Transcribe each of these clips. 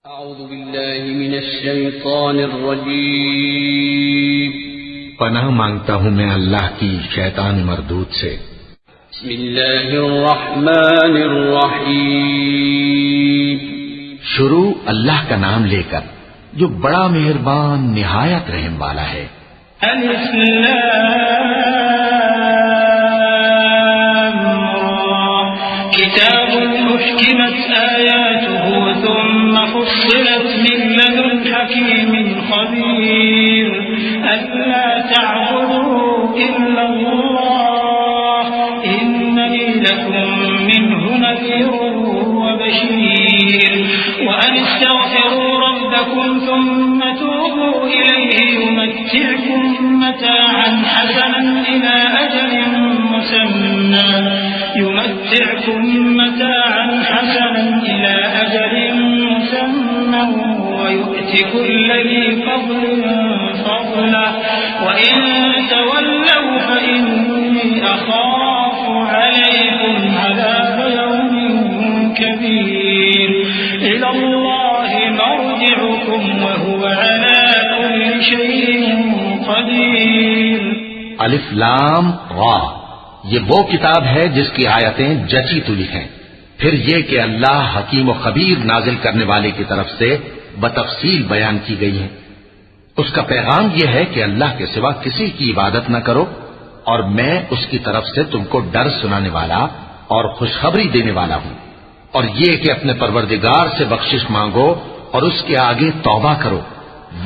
اعوذ باللہ من الشیطان الرجیم پناہ مانگتا ہوں میں اللہ کی شیطان مردود سے۔ بسم اللہ الرحمن الرحیم شروع اللہ کا نام لے کر جو بڑا مہربان نہایت رحم والا ہے۔ الف لام را کتاب محکمت آیاته ثم فصلت من لدن حکیم خبیر ألا تعبدوا إلا الله إنني لكم منه نذير وبشير وأن استغفروا ربكم ثم توبوا إليه يمتعكم متاعا حسنا إلى أجل مسمى ويؤت كل ذي فضل فضله وإن تولوا فإني أخاف عليكم عذاب يوم كبير إلى الله مرجعكم وهو على كل شيء قدير۔ الف لام را یہ وہ کتاب ہے جس کی آیتیں جچی تلی ہیں، پھر یہ کہ اللہ حکیم و خبیر نازل کرنے والے کی طرف سے بتفصیل بیان کی گئی ہے۔ اس کا پیغام یہ ہے کہ اللہ کے سوا کسی کی عبادت نہ کرو، اور میں اس کی طرف سے تم کو ڈر سنانے والا اور خوشخبری دینے والا ہوں، اور یہ کہ اپنے پروردگار سے بخشش مانگو اور اس کے آگے توبہ کرو،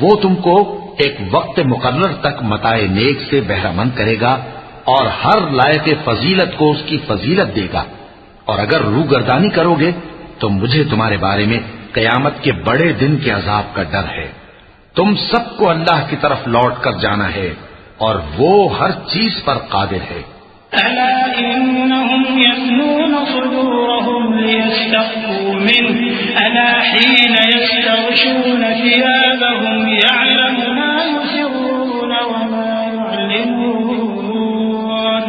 وہ تم کو ایک وقت مقرر تک متاع نیک سے بہرہ مند کرے گا اور ہر لائق فضیلت کو اس کی فضیلت دے گا، اور اگر روگردانی کرو گے تو مجھے تمہارے بارے میں قیامت کے بڑے دن کے عذاب کا ڈر ہے۔ تم سب کو اللہ کی طرف لوٹ کر جانا ہے اور وہ ہر چیز پر قادر ہے۔ ألا إنهم يثنون صدورهم ليستخفوا منه ألا حين يستغشون ثيابهم يعلم ما يسرون وما يعلنون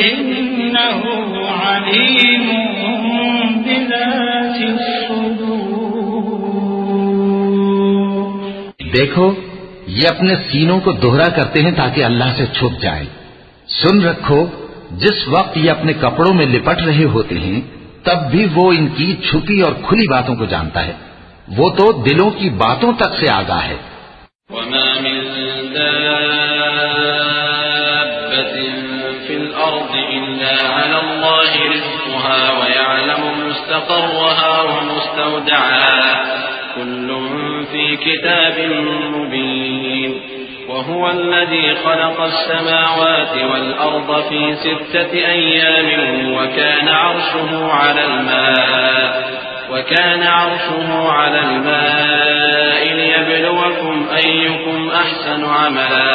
إنه عليم بذات الصدور۔ دیکھو یہ اپنے سینوں کو دوہرا کرتے ہیں تاکہ اللہ سے چھپ جائیں۔ سن رکھو جس وقت یہ اپنے کپڑوں میں لپٹ رہے ہوتے ہیں تب بھی وہ ان کی چھپی اور کھلی باتوں کو جانتا ہے، وہ تو دلوں کی باتوں تک سے آگاہ ہے۔ وما من دابة في الأرض إلا على الله رزقها ويعلم مستقرها ومستودعها كل في كتاب مبين وهو الذي خلق السماوات والأرض في 6 أيام وكان عرشه على الماء ليبلوكم أيكم أحسن عملا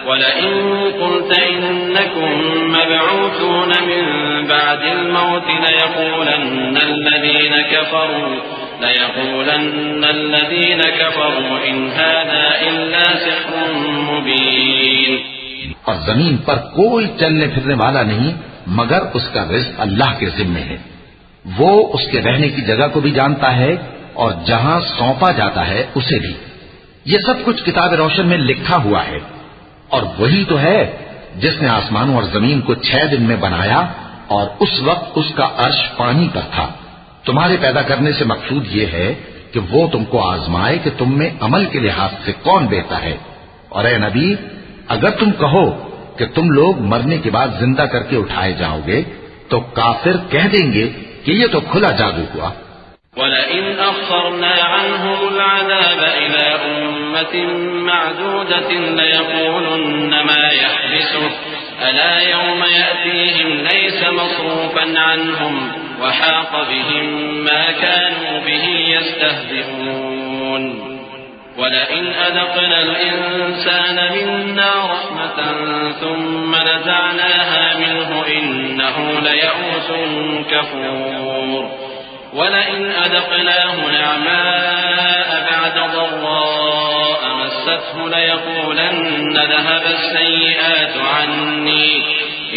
ولئن قلت إنكم مبعوثون من بعد الموت ليقولن الذين كفروا إن هذا إلا سحر مبين۔ اور زمین پر کوئی چلنے پھرنے والا نہیں مگر اس کا رزق اللہ کے ذمے ہے، وہ اس کے رہنے کی جگہ کو بھی جانتا ہے اور جہاں سونپا جاتا ہے اسے بھی۔ یہ سب کچھ کتاب روشن میں لکھا ہوا ہے، اور وہی تو ہے جس نے آسمانوں اور زمین کو 6 دن میں بنایا اور اس وقت اس کا عرش پانی پر تھا۔ تمہارے پیدا کرنے سے مقصود یہ ہے کہ وہ تم کو آزمائے کہ تم میں عمل کے لحاظ سے کون بہتر ہے۔ اور اے نبی اگر تم کہو کہ تم لوگ مرنے کے بعد زندہ کر کے اٹھائے جاؤ گے تو کافر کہہ دیں گے کہ یہ تو کھلا جادو ہوا۔ وَلَئِنْ أَخَّرْنَا عَنْهُمُ الْعَذَابَ إِلَىٰ أُمَّةٍ مَّعْدُودَةٍ لَّيَقُولُنَّ مَا يَحْبِسُهُ أَلَا يَوْمَ يَأْتِيهِمْ لَيْسَ مَصْرُوفًا عَنْهُمْ وَحَاقَ بِهِم مَّا كَانُوا بِهِ يَسْتَهْزِئُونَ وَلَئِنْ أَذَقْنَا الْإِنسَانَ مِنَّا رَحْمَةً ثُمَّ نَزَعْنَاهَا مِنْهُ إِنَّهُ لَيَئُوسٌ كَفُورٌ وَلَئِنْ أَذَقْنَاهُ نَعْمَاءَ بَعْدَ ضَرَّاءَ مَسَّتْهُ لَيَقُولَنَّ ذَهَبَ السَّيِّئَاتُ عَنِّي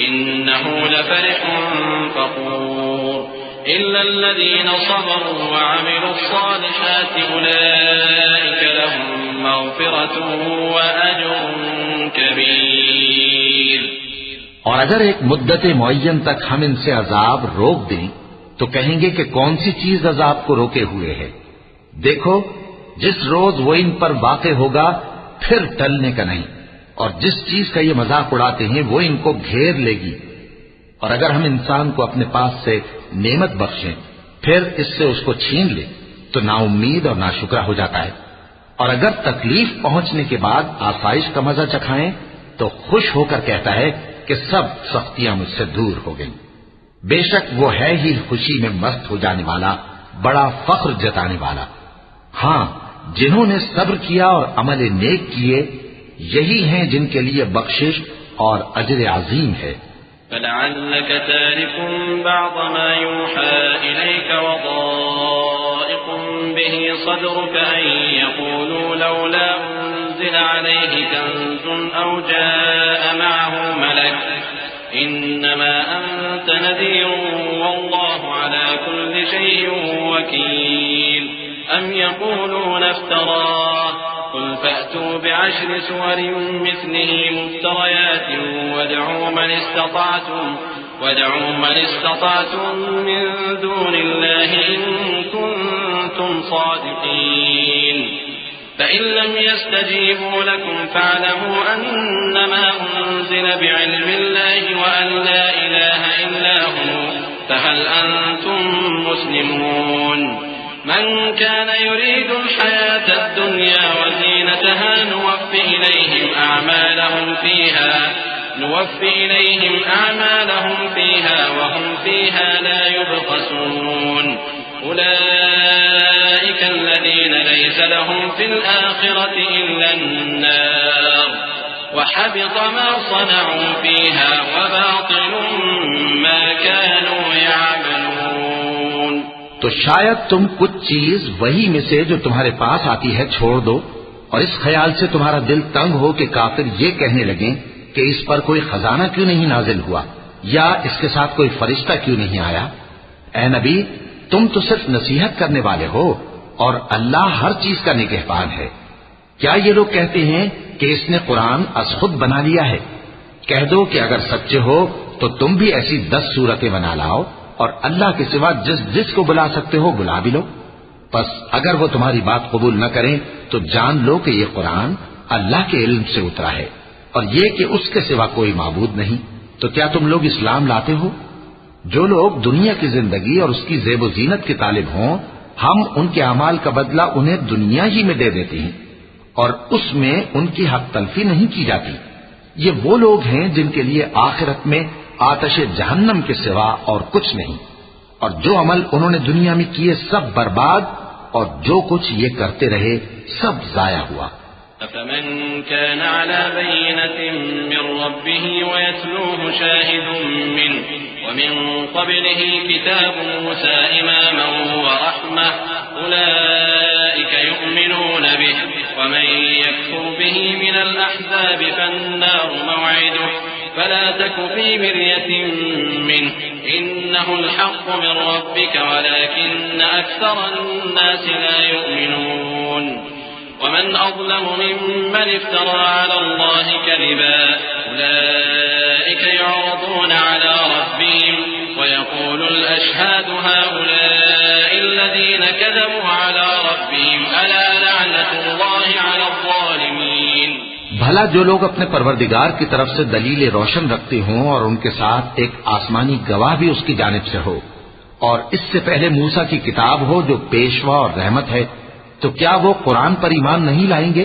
إِنَّهُ لَفَرِحٌ فَخُورٌ إلا الذين صبروا وعملوا الصالحات أولئك لهم مغفرة وأجر كبير. اور اگر ایک مدت معین تک ہم ان سے عذاب روک دیں تو کہیں گے کہ کون سی چیز عذاب کو روکے ہوئے ہے؟ دیکھو جس روز وہ ان پر واقع ہوگا پھر ٹلنے کا نہیں، اور جس چیز کا یہ مذاق اڑاتے ہیں وہ ان کو گھیر لے گی. اور اگر ہم انسان کو اپنے پاس سے نعمت بخشیں پھر اس سے اس کو چھین لے تو نا امید اور ناشکرا ہو جاتا ہے. اور اگر تکلیف پہنچنے کے بعد آسائش کا مزہ چکھائیں تو خوش ہو کر کہتا ہے کہ سب سختیاں مجھ سے دور ہو گئیں. بے شک وہ ہے ہی خوشی میں مست ہو جانے والا، بڑا فخر جتانے والا. ہاں جنہوں نے صبر کیا اور عمل نیک کیے یہی ہیں جن کے لیے بخشش اور اجر عظیم ہے. فلعلك تارك بعض ما يوحى إليك وضائق به صدرك أن يقولوا لولا أنزل عليه كنز أو جاء معه ملك إنما أنت نذير والله على كل شيء وكيل. أم يقولون افتراه قل فأتوا بعشر سور مثله مفتريات وادعوا من استطعتم من دون الله إن كنتم صادقين. فإن لم يستجيبوا لكم فاعلموا أنما أنزل بعلم الله وأن لا إله إلا هو فهل أنتم مسلمون. من كان يريد الحياة الدنيا وزينتها نوفي إليهم أعمالهم فيها وهم فيها لا يبخسون. أولئك الذين ليس لهم في الآخرة إلا النار وحبط ما صنعوا فيها وباطل ما كانوا يعملون. تو شاید تم کچھ چیز وہی میں سے جو تمہارے پاس آتی ہے چھوڑ دو، اور اس خیال سے تمہارا دل تنگ ہو کہ کافر یہ کہنے لگیں کہ اس پر کوئی خزانہ کیوں نہیں نازل ہوا یا اس کے ساتھ کوئی فرشتہ کیوں نہیں آیا. اے نبی تم تو صرف نصیحت کرنے والے ہو اور اللہ ہر چیز کا نگہبان ہے. کیا یہ لوگ کہتے ہیں کہ اس نے قرآن از خود بنا لیا ہے؟ کہہ دو کہ اگر سچے ہو تو تم بھی ایسی 10 صورتیں بنا لاؤ اور اللہ کے سوا جس کو بلا سکتے ہو بلا بھی لو. پس اگر وہ تمہاری بات قبول نہ کریں تو جان لو کہ یہ قرآن اللہ کے علم سے اترا ہے اور یہ کہ اس کے سوا کوئی معبود نہیں. تو کیا تم لوگ اسلام لاتے ہو؟ جو لوگ دنیا کی زندگی اور اس کی زیب و زینت کے طالب ہوں ہم ان کے اعمال کا بدلہ انہیں دنیا ہی میں دے دیتے ہیں اور اس میں ان کی حق تلفی نہیں کی جاتی. یہ وہ لوگ ہیں جن کے لیے آخرت میں آتش جہنم کے سوا اور کچھ نہیں، اور جو عمل انہوں نے دنیا میں کیے سب برباد اور جو کچھ یہ کرتے رہے سب ضائع ہوا. أفمن كان على بينة من ربه ويتلوه شاهد منه ومن قبله كتاب موسى إماما ورحمة أولئك يؤمنون به ومن يكفر به من الأحزاب فالنار موعده فلا تك في مرية منه إنه الحق من ربك ولكن أكثر الناس لا يؤمنون. ومن أظلم ممن افترى على الله كذبا أولئك يعرضون على ربهم ويقول الأشهاد هؤلاء الذين كذبوا على ربهم ألا لعنة الله على الظالمين. بھلا جو لوگ اپنے پروردگار کی طرف سے دلیل روشن رکھتے ہوں اور ان کے ساتھ ایک آسمانی گواہ بھی اس کی جانب سے ہو اور اس سے پہلے موسیٰ کی کتاب ہو جو پیشوا اور رحمت ہے، تو کیا وہ قرآن پر ایمان نہیں لائیں گے؟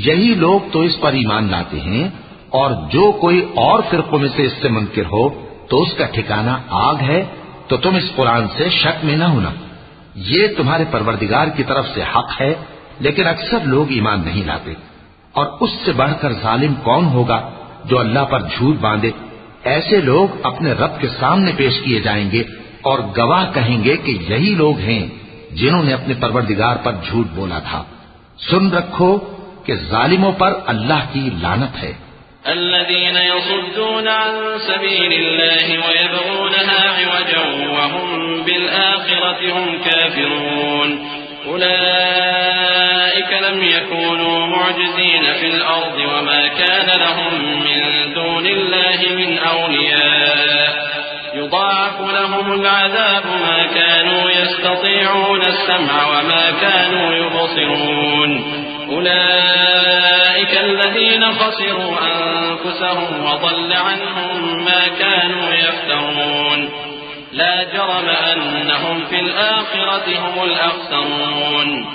یہی لوگ تو اس پر ایمان لاتے ہیں، اور جو کوئی اور فرقوں میں سے اس سے منکر ہو تو اس کا ٹھکانہ آگ ہے. تو تم اس قرآن سے شک میں نہ ہونا، یہ تمہارے پروردگار کی طرف سے حق ہے، لیکن اکثر لوگ ایمان نہیں لاتے. اور اس سے بڑھ کر ظالم کون ہوگا جو اللہ پر جھوٹ باندھے؟ ایسے لوگ اپنے رب کے سامنے پیش کیے جائیں گے اور گواہ کہیں گے کہ یہی لوگ ہیں جنہوں نے اپنے پروردگار پر جھوٹ بولا تھا. سن رکھو کہ ظالموں پر اللہ کی لعنت ہے. الذين يصدون عن سبيل الله ويبغونها عوجا وهم بالآخرة هم كافرون أولئك لم يكونوا معجزين في الأرض وما كان لهم من دون الله من أولياء يضاعف لهم العذاب ما كانوا يستطيعون السمع وما كانوا يبصرون أولئك الذين خسروا أنفسهم وضل عنهم ما كانوا يفترون لا جرم أنهم في الآخرة هم الأخسرون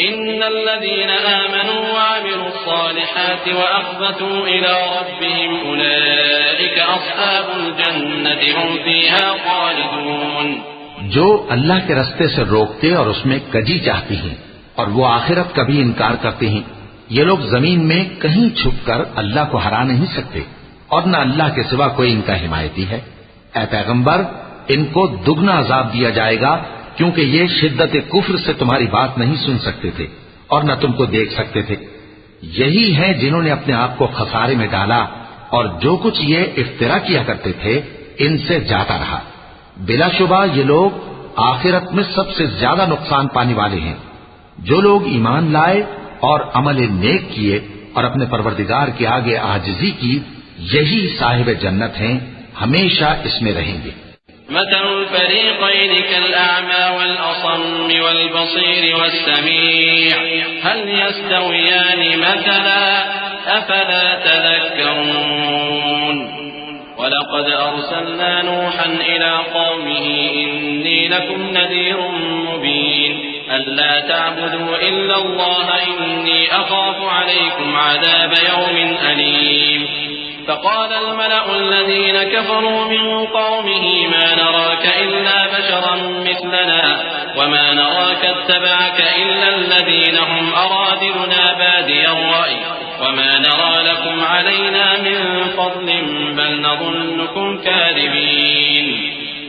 إن الذين آمنوا وعملوا الصالحات وأخبتوا إلى ربهم أولئك أصحاب الجنة هم فيها خالدون. جو اللہ کے رستے سے روکتے اور اس میں کجی چاہتی ہیں اور وہ آخرت کا بھی انکار کرتے ہیں، یہ لوگ زمین میں کہیں چھپ کر اللہ کو ہرا نہیں سکتے اور نہ اللہ کے سوا کوئی ان کا حمایتی ہے. اے پیغمبر، ان کو دگنا عذاب دیا جائے گا کیونکہ یہ شدت کفر سے تمہاری بات نہیں سن سکتے تھے اور نہ تم کو دیکھ سکتے تھے. یہی ہیں جنہوں نے اپنے آپ کو خسارے میں ڈالا اور جو کچھ یہ افترا کیا کرتے تھے ان سے جاتا رہا. بلا شبہ یہ لوگ آخرت میں سب سے زیادہ نقصان پانے والے ہیں. جو لوگ ایمان لائے اور عمل نیک کیے اور اپنے پروردگار کے آگے عاجزی کی، یہی صاحب جنت ہیں، ہمیشہ اس میں رہیں گے. مثل الفريقين كالأعمى والأصم والبصير والسميع هل يستويان مثلا أفلا تذكرون. ولقد أرسلنا نوحا إلى قومه إني لكم نذير مبين ألا تعبدوا إلا الله إني أخاف عليكم عذاب يوم أليم. فقال الملأ الذين كفروا من قومه ما نراك إلا بشرا مثلنا وما نراك اتبعك إلا الذين هم أرادلنا بادي الرأي وما نرى لكم علينا من فضل بل نظنكم كاذبين.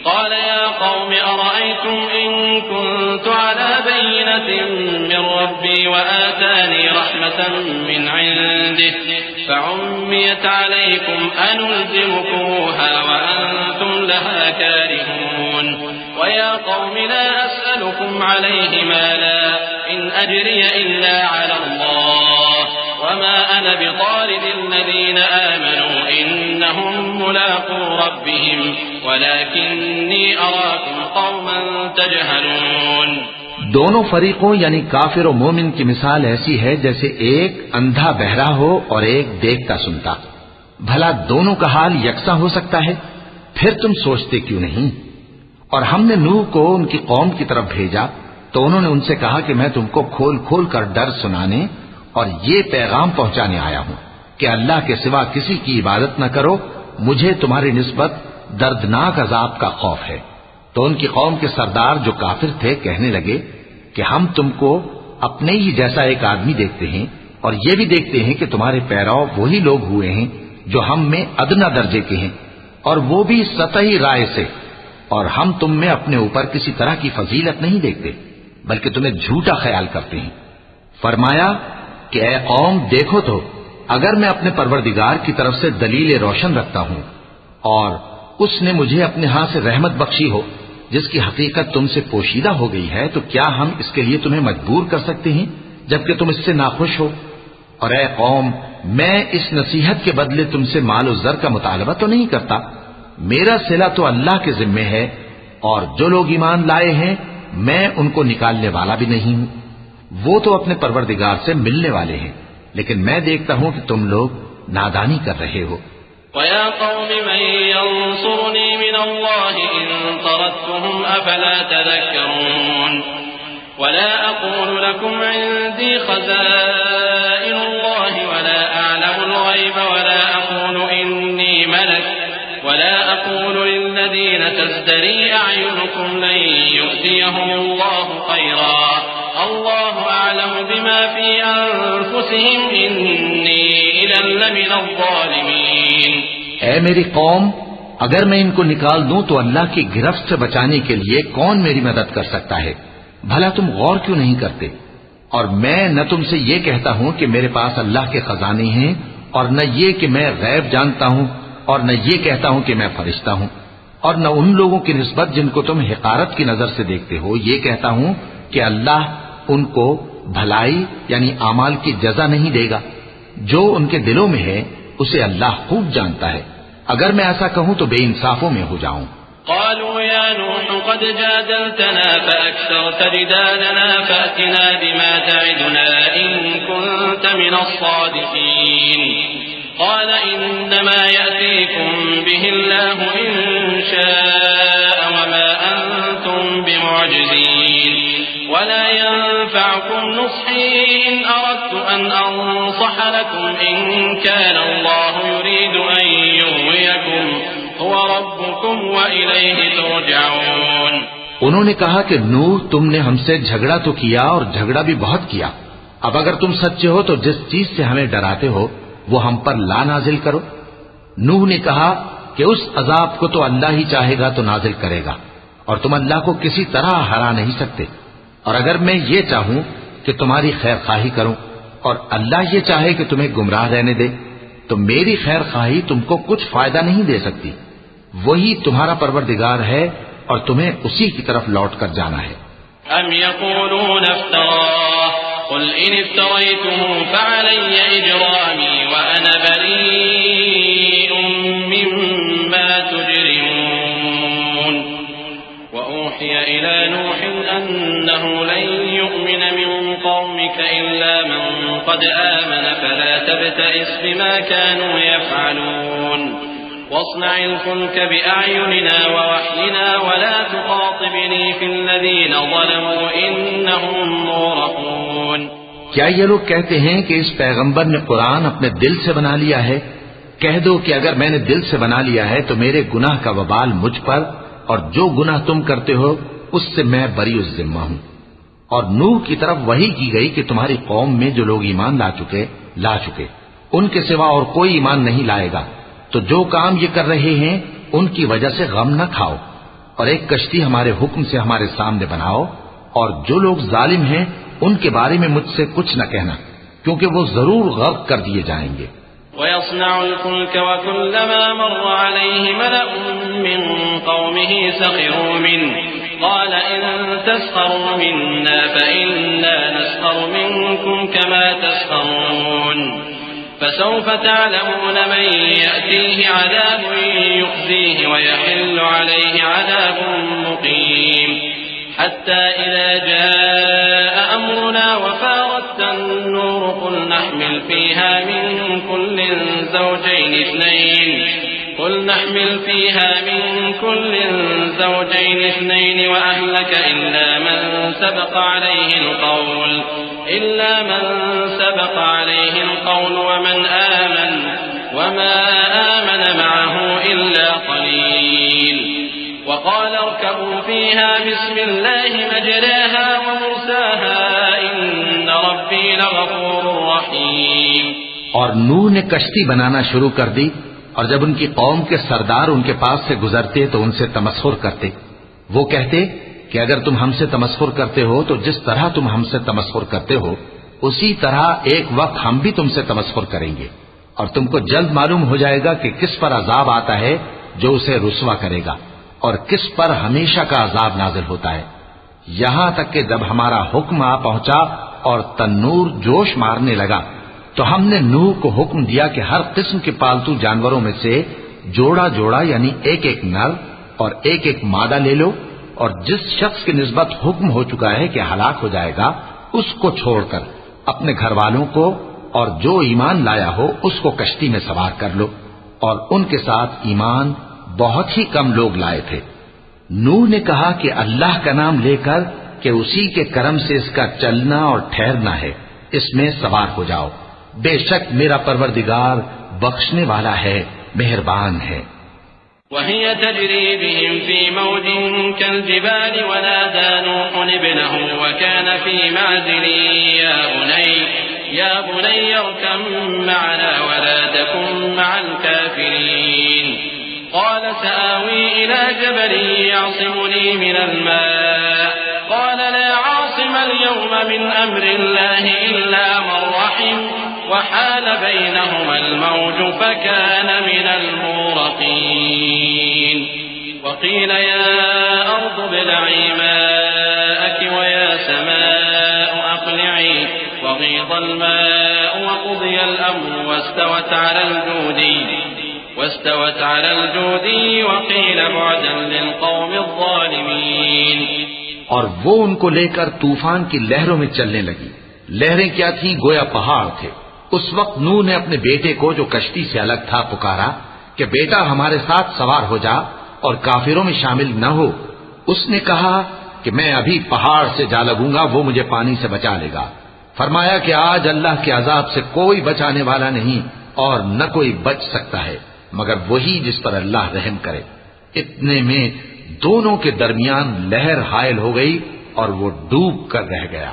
قال يا قوم أرأيتم إن كنت على بينة من ربي وآتاني رحمة من عنده فعميت عليكم أنلزمكموها وأنتم لها كارهون. ويا قوم لا أسألكم عليه مالا إن أجري إلا على الله وما أنا بطارد الذين آمنوا إنهم ملاقو ربهم ولكني أراكم قوما تجهلون. دونوں فریقوں یعنی کافر و مومن کی مثال ایسی ہے جیسے ایک اندھا بہرا ہو اور ایک دیکھتا سنتا. بھلا دونوں کا حال یکساں ہو سکتا ہے؟ پھر تم سوچتے کیوں نہیں؟ اور ہم نے نوح کو ان کی قوم کی طرف بھیجا تو انہوں نے ان سے کہا کہ میں تم کو کھول کھول کر ڈر سنانے اور یہ پیغام پہنچانے آیا ہوں کہ اللہ کے سوا کسی کی عبادت نہ کرو، مجھے تمہاری نسبت دردناک عذاب کا خوف ہے. تو ان کی قوم کے سردار جو کافر تھے کہنے لگے کہ ہم تم کو اپنے ہی جیسا ایک آدمی دیکھتے ہیں اور یہ بھی دیکھتے ہیں کہ تمہارے پیرو وہی لوگ ہوئے ہیں جو ہم میں ادنا درجے کے ہیں اور وہ بھی سطحی رائے سے، اور ہم تم میں اپنے اوپر کسی طرح کی فضیلت نہیں دیکھتے بلکہ تمہیں جھوٹا خیال کرتے ہیں. فرمایا کہ اے قوم دیکھو تو اگر میں اپنے پروردگار کی طرف سے دلیل روشن رکھتا ہوں اور اس نے مجھے اپنے ہاں سے رحمت بخشی ہو جس کی حقیقت تم سے پوشیدہ ہو گئی ہے، تو کیا ہم اس کے لیے تمہیں مجبور کر سکتے ہیں جبکہ تم اس سے ناخوش ہو؟ اور اے قوم میں اس نصیحت کے بدلے تم سے مال و زر کا مطالبہ تو نہیں کرتا، میرا صلہ تو اللہ کے ذمے ہے اور جو لوگ ایمان لائے ہیں میں ان کو نکالنے والا بھی نہیں ہوں. وہ تو اپنے پروردگار سے ملنے والے ہیں لیکن میں دیکھتا ہوں کہ تم لوگ نادانی کر رہے ہو. وَيَا قَوْمِ مَنْ يَنْصُرُنِي مِنَ اللَّهِ إِن طَرَدتُّهُمْ أَفَلَا تَذَكَّرُونَ. وَلَا أَقُولُ لَكُمْ عِندِي خَزَائِنُ اللَّهِ وَلَا أَعْلَمُ الْغَيْبَ وَلَا أَقُولُ إِنِّي مَلَكٌ وَلَا أَقُولُ لِلَّذِينَ تَزْدَرِي أَعْيُنُكُمْ لَن يُؤْتِيَهُمُ اللَّهُ خَيْرًا الله أعلم بما في أنفسهم إني إذا لمن الظالمين. اے میری قوم اگر میں ان کو نکال دوں تو اللہ کی گرفت سے بچانے کے لیے کون میری مدد کر سکتا ہے؟ بھلا تم غور کیوں نہیں کرتے؟ اور میں نہ تم سے یہ کہتا ہوں کہ میرے پاس اللہ کے خزانے ہیں اور نہ یہ کہ میں غیب جانتا ہوں اور نہ یہ کہتا ہوں کہ میں فرشتہ ہوں. اور نہ ان لوگوں کی نسبت جن کو تم حقارت کی نظر سے دیکھتے ہو یہ کہتا ہوں کہ اللہ ان کو بھلائی یعنی اعمال کی جزا نہیں دے گا. جو ان کے دلوں میں ہے اسے اللہ خوب جانتا ہے. اگر میں ایسا کہوں تو بے انصافوں میں ہو جاؤں. قالوا يا نوح قد جادلتنا فأكثرت جدالنا فأتنا بما تعدنا إن كنت من الصادقين قال إنما يأتيكم به الله إن شاء وما أنتم بمعجزين ولا ينفعكم نصحي إن أردت أن أنصح لكم إن كان الله يريد أن يغويكم هو ربكم وإليه ترجعون. انہوں نے کہا کہ نوح تم نے ہم سے جھگڑا تو کیا اور جھگڑا بھی بہت کیا. اب اگر تم سچے ہو تو جس چیز سے ہمیں ڈراتے ہو وہ ہم پر لا نازل کرو. نوح نے کہا کہ اس عذاب کو تو اللہ ہی چاہے گا تو نازل کرے گا اور تم اللہ کو کسی طرح ہرا نہیں سکتے. اور اگر میں یہ چاہوں کہ تمہاری خیر خواہی کروں اور اللہ یہ چاہے کہ تمہیں گمراہ رہنے دے تو میری خیر خواہی تم کو کچھ فائدہ نہیں دے سکتی. وہی تمہارا پروردگار ہے اور تمہیں اسی کی طرف لوٹ کر جانا ہے. ام یقولون افتراه قل ان افتریته فعلی اجرامی وانا بریء مما تجرمون وأوحي إلى نوح أنه لن يؤمن من قومك إلا من قد آمن فلا تبتئس بما كانوا يفعلون واصنع الفلك بأعيننا ووحينا ولا تخاطبني في الذين ظلموا إنهم مغرقون. کیا یہ لوگ کہتے ہیں کہ اس پیغمبر نے قرآن اپنے دل سے بنا لیا ہے؟ کہہ دو کہ اگر میں نے دل سے بنا لیا ہے تو میرے گناہ کا وبال مجھ پر اور جو گناہ تم کرتے ہو اس سے میں بری الذمہ ہوں. اور نوح کی طرف وحی کی گئی کہ تمہاری قوم میں جو لوگ ایمان لا چکے ان کے سوا اور کوئی ایمان نہیں لائے گا. تو جو کام یہ کر رہے ہیں ان کی وجہ سے غم نہ کھاؤ اور ایک کشتی ہمارے حکم سے ہمارے سامنے بناؤ اور جو لوگ ظالم ہیں ان کے بارے میں مجھ سے کچھ نہ کہنا کیونکہ وہ ضرور غرق کر دیے جائیں گے. ويصنع الفلك وكلما مر عليه ملأ من قومه سخروا منه قال إن تسخروا منا فإنا نسخر منكم كما تسخرون فسوف تعلمون من يأتيه عذاب يخزيه ويحل عليه عذاب مقيم حتى إذا جاء أمرنا وفارت النور قل نحمل فيها من كل زوجين اثنين وأهلك إلا من سبق عليه القول ومن آمن وما آمن معه إلا قليل وقال اركبوا فيها بسم الله مجراها ومرساها إن ربي لغفور رحيم. اور نوح نے کشتی بنانا شروع کر دی اور جب ان کی قوم کے سردار ان کے پاس سے گزرتے تو ان سے تمسخر کرتے. وہ کہتے کہ اگر تم ہم سے تمسخر کرتے ہو تو جس طرح تم ہم سے تمسخر کرتے ہو اسی طرح ایک وقت ہم بھی تم سے تمسخر کریں گے اور تم کو جلد معلوم ہو جائے گا کہ کس پر عذاب آتا ہے جو اسے رسوا کرے گا اور کس پر ہمیشہ کا عذاب نازل ہوتا ہے. یہاں تک کہ جب ہمارا حکم آ پہنچا اور تنور جوش مارنے لگا تو ہم نے نوح کو حکم دیا کہ ہر قسم کے پالتو جانوروں میں سے جوڑا جوڑا یعنی ایک ایک نر اور ایک ایک مادہ لے لو اور جس شخص کی نسبت حکم ہو چکا ہے کہ ہلاک ہو جائے گا اس کو چھوڑ کر اپنے گھر والوں کو اور جو ایمان لایا ہو اس کو کشتی میں سوار کر لو. اور ان کے ساتھ ایمان بہت ہی کم لوگ لائے تھے. نوح نے کہا کہ اللہ کا نام لے کر کہ اسی کے کرم سے اس کا چلنا اور ٹھہرنا ہے اس میں سوار ہو جاؤ. بے شک میرا پروردگار بخشنے والا ہے مہربان ہے. وهي تجري بهم في موج كالجبال ونادى نوح ابنه وكان في معزل يا بني اركب معنا ولا تكن مع الكافرين قال سآوي إلى جبل يعصمني من الماء قال لا عاصم اليوم من أمر الله إلا من رحم وحال بينهما الموج فكان من المغرقين وقيل يا أرض ابلعي ماءك ويا سماء أقلعي وغيض الماء وقضي الأمر واستوت على الجودي وقيل بعدا للقوم الظالمين. اور وہ ان کو لے کر طوفان کی لہروں میں چلنے لگی. لہریں کیا تھیں؟ گویا پہاڑ تھے. اس وقت نوح نے اپنے بیٹے کو جو کشتی سے الگ تھا پکارا کہ بیٹا ہمارے ساتھ سوار ہو جا اور کافروں میں شامل نہ ہو. اس نے کہا کہ میں ابھی پہاڑ سے جا لگوں گا، وہ مجھے پانی سے بچا لے گا. فرمایا کہ آج اللہ کے عذاب سے کوئی بچانے والا نہیں اور نہ کوئی بچ سکتا ہے مگر وہی جس پر اللہ رحم کرے. اتنے میں دونوں کے درمیان لہر حائل ہو گئی اور وہ ڈوب کر رہ گیا.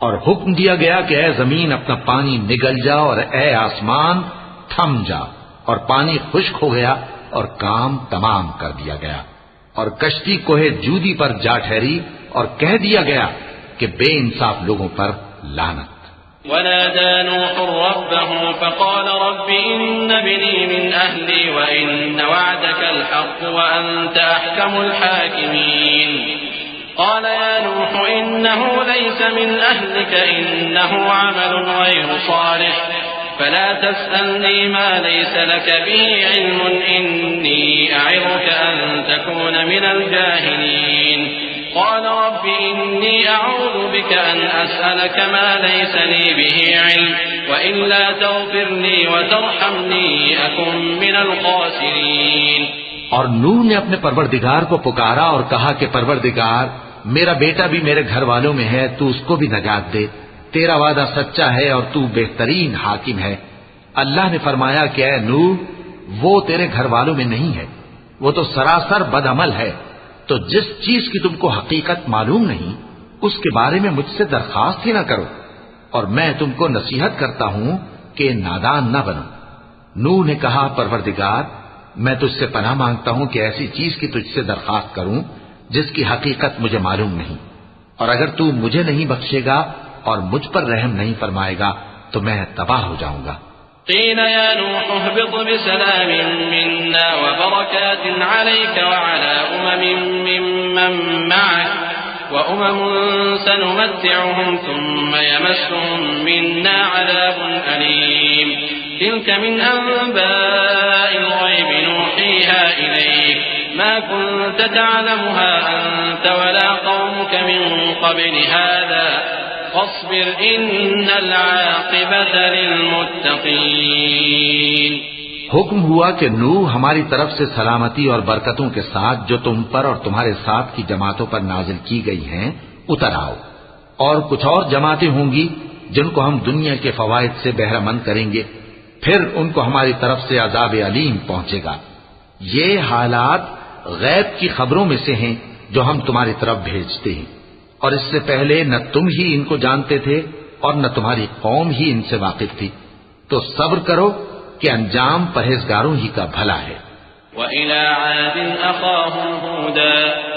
اور حکم دیا گیا کہ اے زمین اپنا پانی نگل جا اور اے آسمان تھم جا. اور پانی خشک ہو گیا اور کام تمام کر دیا گیا. اور کشتی کوہ جودی پر جا ٹھہری اور کہہ دیا گیا کہ بے انصاف لوگوں پر لعنت. ونادى نوح ربه فقال رب إن ابني من أهلي وإن وعدك الحق وأنت أحكم الحاكمين. قال يا نوح إنه ليس من أهلك إنه عمل غير صالح فلا تسألني ما ليس لك به علم إني أعظك أن تكون من الجاهلين. قال رب إني أعوذ بك أن أسألك ما ليس لي به علم وإلا تغفر لي وترحمني أكن من الخاسرين. اور نوح نے اپنے پروردگار کو پکارا اور کہا کہ پروردگار میرا بیٹا بھی میرے گھر والوں میں ہے، تو اس کو بھی نجات دے. تیرا وعدہ سچا ہے اور تو بہترین حاکم ہے. اللہ نے فرمایا کہ اے نوح وہ تیرے گھر والوں میں نہیں ہے، وہ تو سراسر بدعمل ہے. تو جس چیز کی تم کو حقیقت معلوم نہیں اس کے بارے میں مجھ سے درخواست ہی نہ کرو، اور میں تم کو نصیحت کرتا ہوں کہ نادان نہ بنو. نوح نے کہا پروردگار میں تجھ سے پناہ مانگتا ہوں کہ ایسی چیز کی تجھ سے درخواست کروں جس کی حقیقت مجھے معلوم نہیں، اور اگر تو مجھے نہیں بخشے گا اور مجھ پر رحم نہیں فرمائے گا تو میں تباہ ہو جاؤں گا. قيل يا نوح اهبط بسلام منا وبركات عليك وعلى ممن معك وأمم سنمتعهم ثم يمسهم منا عذاب أليم. تلك من أنباء الغيب نوحيها إليك ما كنت تعلمها أنت ولا قومك من قبل هذا فاصبر إن العاقبة للمتقين. حکم ہوا کہ نوح ہماری طرف سے سلامتی اور برکتوں کے ساتھ جو تم پر اور تمہارے ساتھ کی جماعتوں پر نازل کی گئی ہیں اتر آؤ. اور کچھ اور جماعتیں ہوں گی جن کو ہم دنیا کے فوائد سے بہرہ مند کریں گے، پھر ان کو ہماری طرف سے عذاب علیم پہنچے گا. یہ حالات غیب کی خبروں میں سے ہیں جو ہم تمہاری طرف بھیجتے ہیں، اور اس سے پہلے نہ تم ہی ان کو جانتے تھے اور نہ تمہاری قوم ہی ان سے واقف تھی. تو صبر کرو کہ انجام پرہیزگاروں ہی کا بھلا ہے. وَإِلَى عَادٍ أَخَاهُمْ هُودًا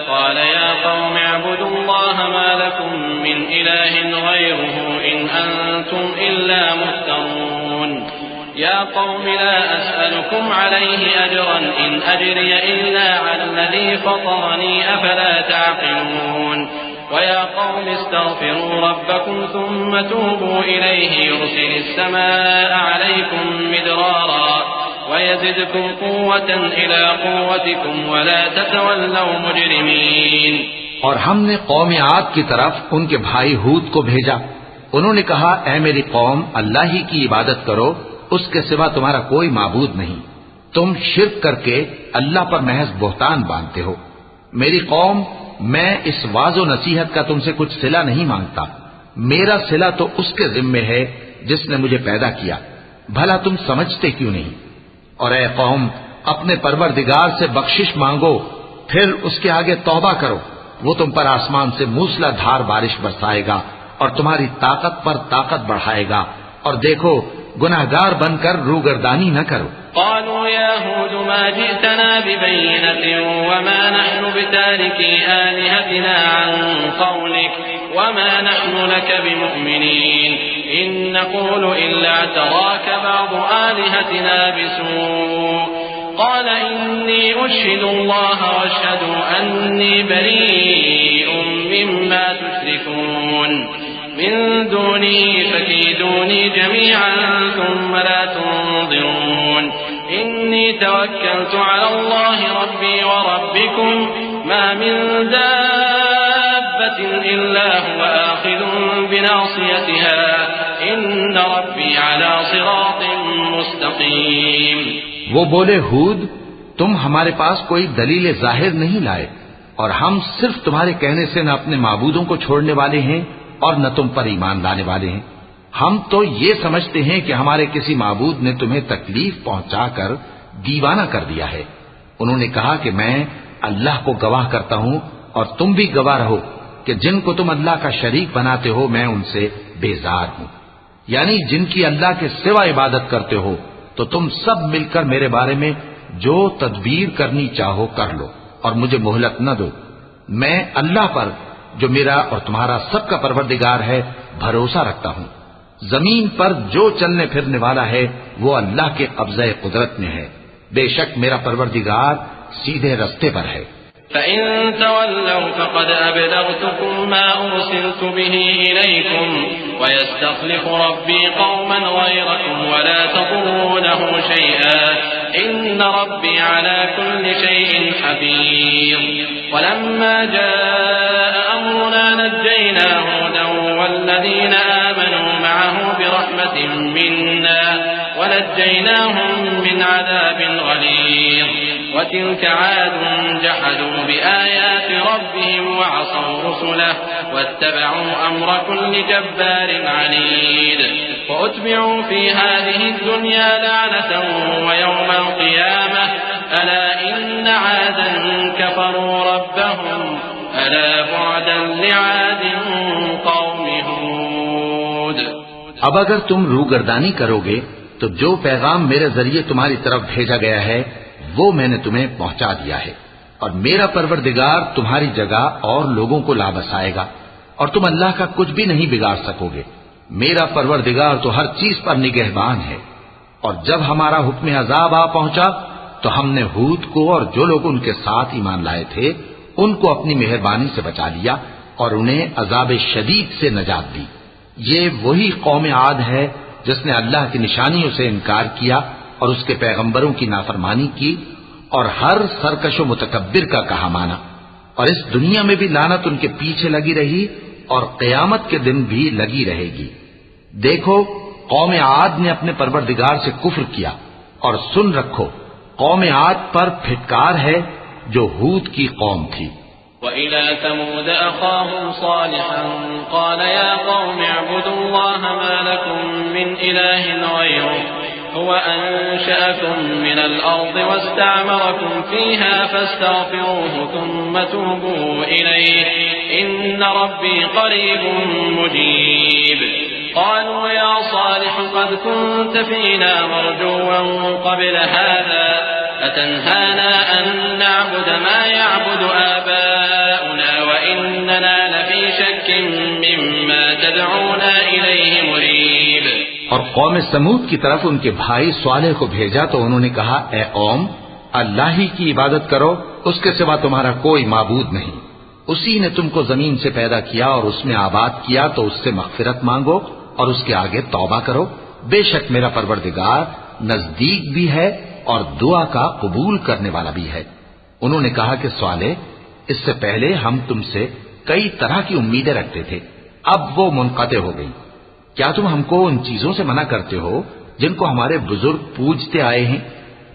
قَالَ يَا قَوْمِ اعْبُدُوا اللَّهَ مَا لَكُمْ مِنْ إِلَٰهٍ غَيْرُهُ إِنْ أَنْتُمْ إِلَّا مُفْتَرُونَ. يَا قَوْمِ لَا أَسْأَلُكُمْ عَلَيْهِ أَجْرًا إِنْ أَجْرِيَ إِلَّا عَلَى الَّذِي فَطَرَنِي أَفَلَا تَعْقِلُونَ. وَيَا قَوْمِ اسْتَغْفِرُوا رَبَّكُمْ ثُمَّ تُوبُوا إِلَيْهِ يُرْسِلِ السَّمَاءَ عَلَيْكُمْ مِدْرَارًا وَيَزِدْكُمْ قُوَّةً إِلَى قُوَّتِكُمْ وَلَا تَتَوَلَّوْا مُجْرِمِينَ. اور ہم نے قوم عاد کی طرف ان کے بھائی ہود کو بھیجا. انہوں نے کہا اے میری قوم اللہ ہی کی عبادت کرو، اس کے سوا تمہارا کوئی معبود نہیں. تم شرک کر کے اللہ پر محض بہتان باندھتے ہو. میری قوم میں اس واعظ و نصیحت کا تم سے کچھ صلہ نہیں مانگتا، میرا صلہ تو اس کے ذمے ہے جس نے مجھے پیدا کیا. بھلا تم سمجھتے کیوں نہیں؟ اور اے قوم اپنے پروردگار سے بخشش مانگو، پھر اس کے آگے توبہ کرو، وہ تم پر آسمان سے موسلا دھار بارش برسائے گا اور تمہاری طاقت پر طاقت بڑھائے گا. اور دیکھو گناہگار بن کر روگردانی نہ کرو. قالوا يا هود ما جئتنا ببينة وما نحن بتاركي آلهتنا عن قولك وما نحن لك بمؤمنين إن نقول إلا اعتراك بعض آلهتنا بسوء قال إني أشهد الله واشهدوا أني بريء مما تشركون من دونه فكيدوني جميعا ثم لا تنظرون إني توكلت على الله ربي وربكم ما من دابة إلا هو آخذ بناصيتها إن ربي على صراط مستقيم. وہ بولے ہود تم ہمارے پاس کوئی دلیل ظاہر نہیں لائے اور ہم صرف تمہارے کہنے سے نہ اپنے معبودوں کو چھوڑنے والے ہیں اور نہ تم پر ایمان لانے والے ہیں. ہم تو یہ سمجھتے ہیں کہ ہمارے کسی معبود نے تمہیں تکلیف پہنچا کر دیوانہ کر دیا ہے. انہوں نے کہا کہ میں اللہ کو گواہ کرتا ہوں اور تم بھی گواہ رہو کہ جن کو تم اللہ کا شریک بناتے ہو میں ان سے بیزار ہوں. یعنی جن کی اللہ کے سوا عبادت کرتے ہو تو تم سب مل کر میرے بارے میں جو تدبیر کرنی چاہو کر لو اور مجھے مہلت نہ دو. میں اللہ پر جو میرا اور تمہارا سب کا پروردگار ہے بھروسہ رکھتا ہوں. زمین پر جو چلنے پھرنے والا ہے وہ اللہ کے قبضہ قدرت میں ہے. بے شک میرا پروردگار سیدھے رستے پر ہے. فَإِن تَوَلَّوْا فَقَدْ أَبْلَغْتُكُم مَّا أُرْسِلْتُ بِهِ إِلَيْكُمْ وَيَسْتَخْلِفُ رَبِّي قَوْمًا غَيْرَكُمْ وَلَا تَضُرُّونَهُ شَيْئًا إِنَّ رَبِّي عَلَى كُلِّ شَيْءٍ حَفِيظٌ. وَلَمَّا جَاءَ أَمْرُنَا نَجَّيْنَا هُودًا وَالَّذِينَ آمَنُوا مَعَهُ بِرَحْمَةٍ مِّنَّا وَنَجَّيْناهُم مِّنْ عَذَابٍ غَلِيظٍ. وتلك عاد جحدوا بآيات ربهم وعصوا رسله واتبعوا أمر كل جبار عنيد. وأتبعوا في هذه الدنيا لعنة ويوم القيامة ألا إن عادا كفروا ربهم ألا بعدا لعاد قوم هود. اب اگر تم روگردانی کرو گے تو جو پیغام میرے ذریعے تمہاری طرف بھیجا گیا ہے وہ میں نے تمہیں پہنچا دیا ہے اور میرا پروردگار تمہاری جگہ اور لوگوں کو لا بسائے گا اور تم اللہ کا کچھ بھی نہیں بگاڑ سکو گے. میرا پروردگار تو ہر چیز پر نگہبان ہے. اور جب ہمارا حکم عذاب آ پہنچا تو ہم نے ہود کو اور جو لوگ ان کے ساتھ ایمان لائے تھے ان کو اپنی مہربانی سے بچا لیا اور انہیں عذاب شدید سے نجات دی. یہ وہی قوم عاد ہے جس نے اللہ کی نشانیوں سے انکار کیا اور اس کے پیغمبروں کی نافرمانی کی اور ہر سرکش و متکبر کا کہا مانا. اور اس دنیا میں بھی لعنت ان کے پیچھے لگی رہی اور قیامت کے دن بھی لگی رہے گی. دیکھو قوم عاد نے اپنے پروردگار سے کفر کیا اور سن رکھو قوم عاد پر پھٹکار ہے جو ہود کی قوم تھی. وَإِلَى ثَمُودَ أَخَاهُمْ صَالِحًا قَالَ يَا قَوْمِ اعْبُدُوا اللَّهَ مَا لَكُمْ مِنْ إِلَٰهٍ غَيْرُهُ هو أنشأكم من الأرض واستعمركم فيها فاستغفروه ثم توبوا إليه إن ربي قريب مجيب. قالوا يا صالح قد كنت فينا مرجوا قبل هذا أتنهانا أن نعبد ما يعبد آباؤنا وإننا لفي شك مما تدعونا إليه مريب. اور قوم سمود کی طرف ان کے بھائی صالح کو بھیجا تو انہوں نے کہا اے قوم اللہ ہی کی عبادت کرو اس کے سوا تمہارا کوئی معبود نہیں. اسی نے تم کو زمین سے پیدا کیا اور اس میں آباد کیا تو اس سے مغفرت مانگو اور اس کے آگے توبہ کرو. بے شک میرا پروردگار نزدیک بھی ہے اور دعا کا قبول کرنے والا بھی ہے. انہوں نے کہا کہ صالح اس سے پہلے ہم تم سے کئی طرح کی امیدیں رکھتے تھے اب وہ منقطع ہو گئی. کیا تم ہم کو ان چیزوں سے منع کرتے ہو جن کو ہمارے بزرگ پوجتے آئے ہیں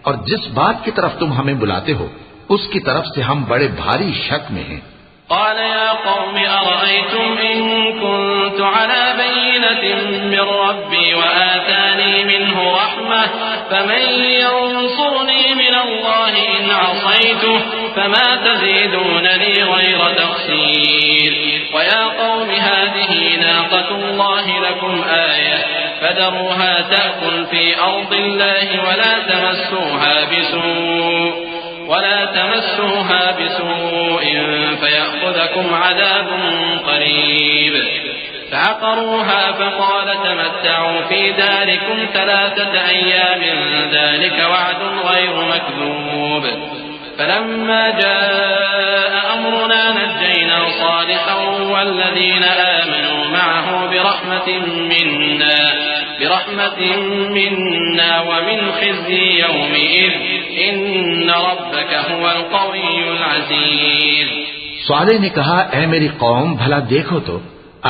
اور جس بات کی طرف تم ہمیں بلاتے ہو اس کی طرف سے ہم بڑے بھاری شک میں ہیں. قال يا قوم أرأيتم إن كنت على بينة من ربي وآتاني منه رحمة فمن ينصرني من الله إن عصيته فما تزيدونني غير تخسير. ويا قوم هذه ناقة الله لكم آية فذروها تأكل في أرض الله ولا تمسوها بسوء فيأخذكم عذاب قريب. فعقروها فقال تمتعوا في داركم 3 أيام ذلك وعد غير مكذوب فلما جاء أمرنا نجينا صالحا والذين آمنوا معه برحمة منا ومن خزي يومئذ إن ربك هو القوي العزيز. صالح نے کہا اے میری قوم بھلا دیکھو تو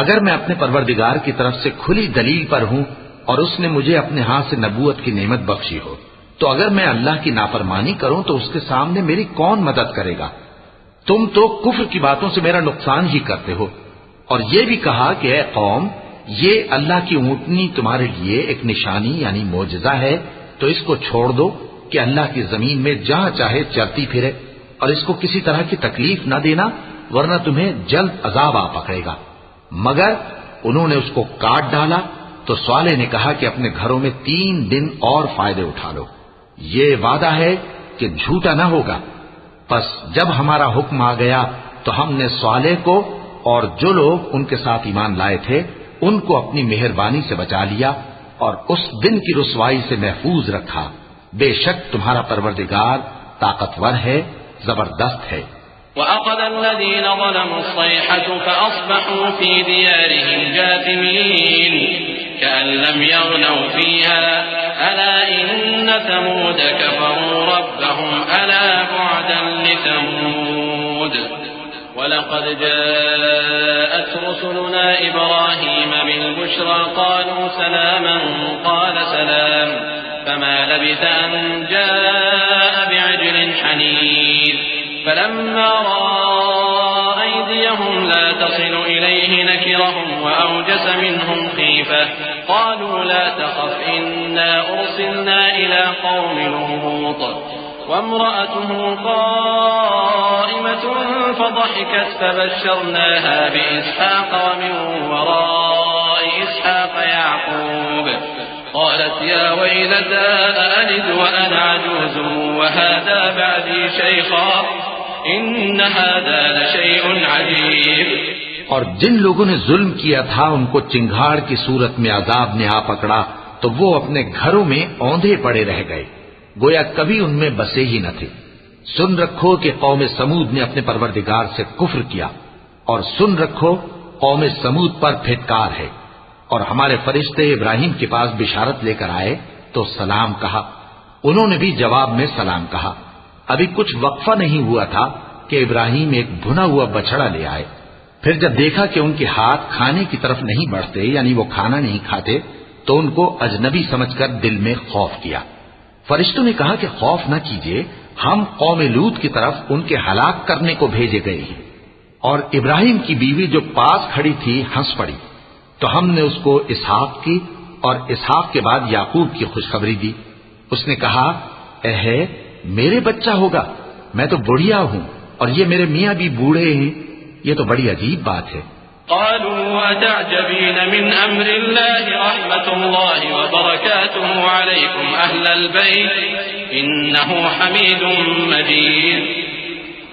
اگر میں اپنے پروردگار کی طرف سے کھلی دلیل پر ہوں اور اس نے مجھے اپنے ہاتھ سے نبوت کی نعمت بخشی ہو تو اگر میں اللہ کی نافرمانی کروں تو اس کے سامنے میری کون مدد کرے گا؟ تم تو کفر کی باتوں سے میرا نقصان ہی کرتے ہو. اور یہ بھی کہا کہ اے قوم یہ اللہ کی اونٹنی تمہارے لیے ایک نشانی یعنی معجزہ ہے تو اس کو چھوڑ دو کہ اللہ کی زمین میں جہاں چاہے چلتی پھرے اور اس کو کسی طرح کی تکلیف نہ دینا ورنہ تمہیں جلد عذاب آ پکڑے گا. مگر انہوں نے اس کو کاٹ ڈالا تو صالح نے کہا کہ اپنے گھروں میں 3 دن اور فائدے اٹھا لو. یہ وعدہ ہے کہ جھوٹا نہ ہوگا. پس جب ہمارا حکم آ گیا تو ہم نے صالح کو اور جو لوگ ان کے ساتھ ایمان لائے تھے ان کو اپنی مہربانی سے بچا لیا اور اس دن کی رسوائی سے محفوظ رکھا. بے شک تمہارا پروردگار طاقتور ہے، زبردست ہے. وأخذ الذين ظلموا الصيحة فأصبحوا في ديارهم جاثمين كأن لم يغنوا فيها ألا إن ثمود كفروا ربهم ألا بعدا لثمود. ولقد جاءت رسلنا إبراهيم بالبشرى قالوا سلاما قال سلام فما لبث أن جاء بعجل حنيذ. فلما رأى أيديهم لا تصل إليه نكرهم وأوجس منهم خيفة قالوا لا تخف إنا أرسلنا إلى قوم لوط وامرأته قائمة فضحكت فبشرناها بإسحاق ومن وراء إسحاق يعقوب قالت يا ويلتى أألد وأنا عجوز وهذا بعدي شيخا إن هذا لشيء عجيب. اور جن لوگوں نے ظلم کیا تھا ان کو چنگھاڑ کی صورت میں عذاب نے آ پکڑا تو وہ اپنے گھروں میں اوندھے پڑے رہ گئے گویا کبھی ان میں بسے ہی نہ تھے. سن رکھو کہ قوم سمود نے اپنے پروردگار سے کفر کیا اور سن رکھو قوم سمود پر پھٹکار ہے. اور ہمارے فرشتے ابراہیم کے پاس بشارت لے کر آئے تو سلام کہا. انہوں نے بھی جواب میں سلام کہا. ابھی کچھ وقفہ نہیں ہوا تھا کہ ابراہیم ایک بھنا ہوا بچڑا لے آئے. پھر جب دیکھا کہ ان کے ہاتھ کھانے کی طرف نہیں بڑھتے یعنی وہ کھانا نہیں کھاتے تو ان کو اجنبی سمجھ کر دل میں خوف کیا. فرشتوں نے کہا کہ خوف نہ کیجیے، ہم قوم لوط کی طرف ان کے ہلاک کرنے کو بھیجے گئے ہیں. اور ابراہیم کی بیوی جو پاس کھڑی تھی ہنس پڑی تو ہم نے اس کو اسحاق کی اور اسحاق کے بعد یعقوب کی خوشخبری دی. اس نے کہا اے میرے بچہ ہوگا، میں تو بڑھیا ہوں اور یہ میرے میاں بھی بوڑھے ہیں، یہ تو بڑی عجیب بات ہے. قالوا أتعجبين من أمر الله رحمة الله وبركاته عليكم أهل البيت إنه حميد مجيد.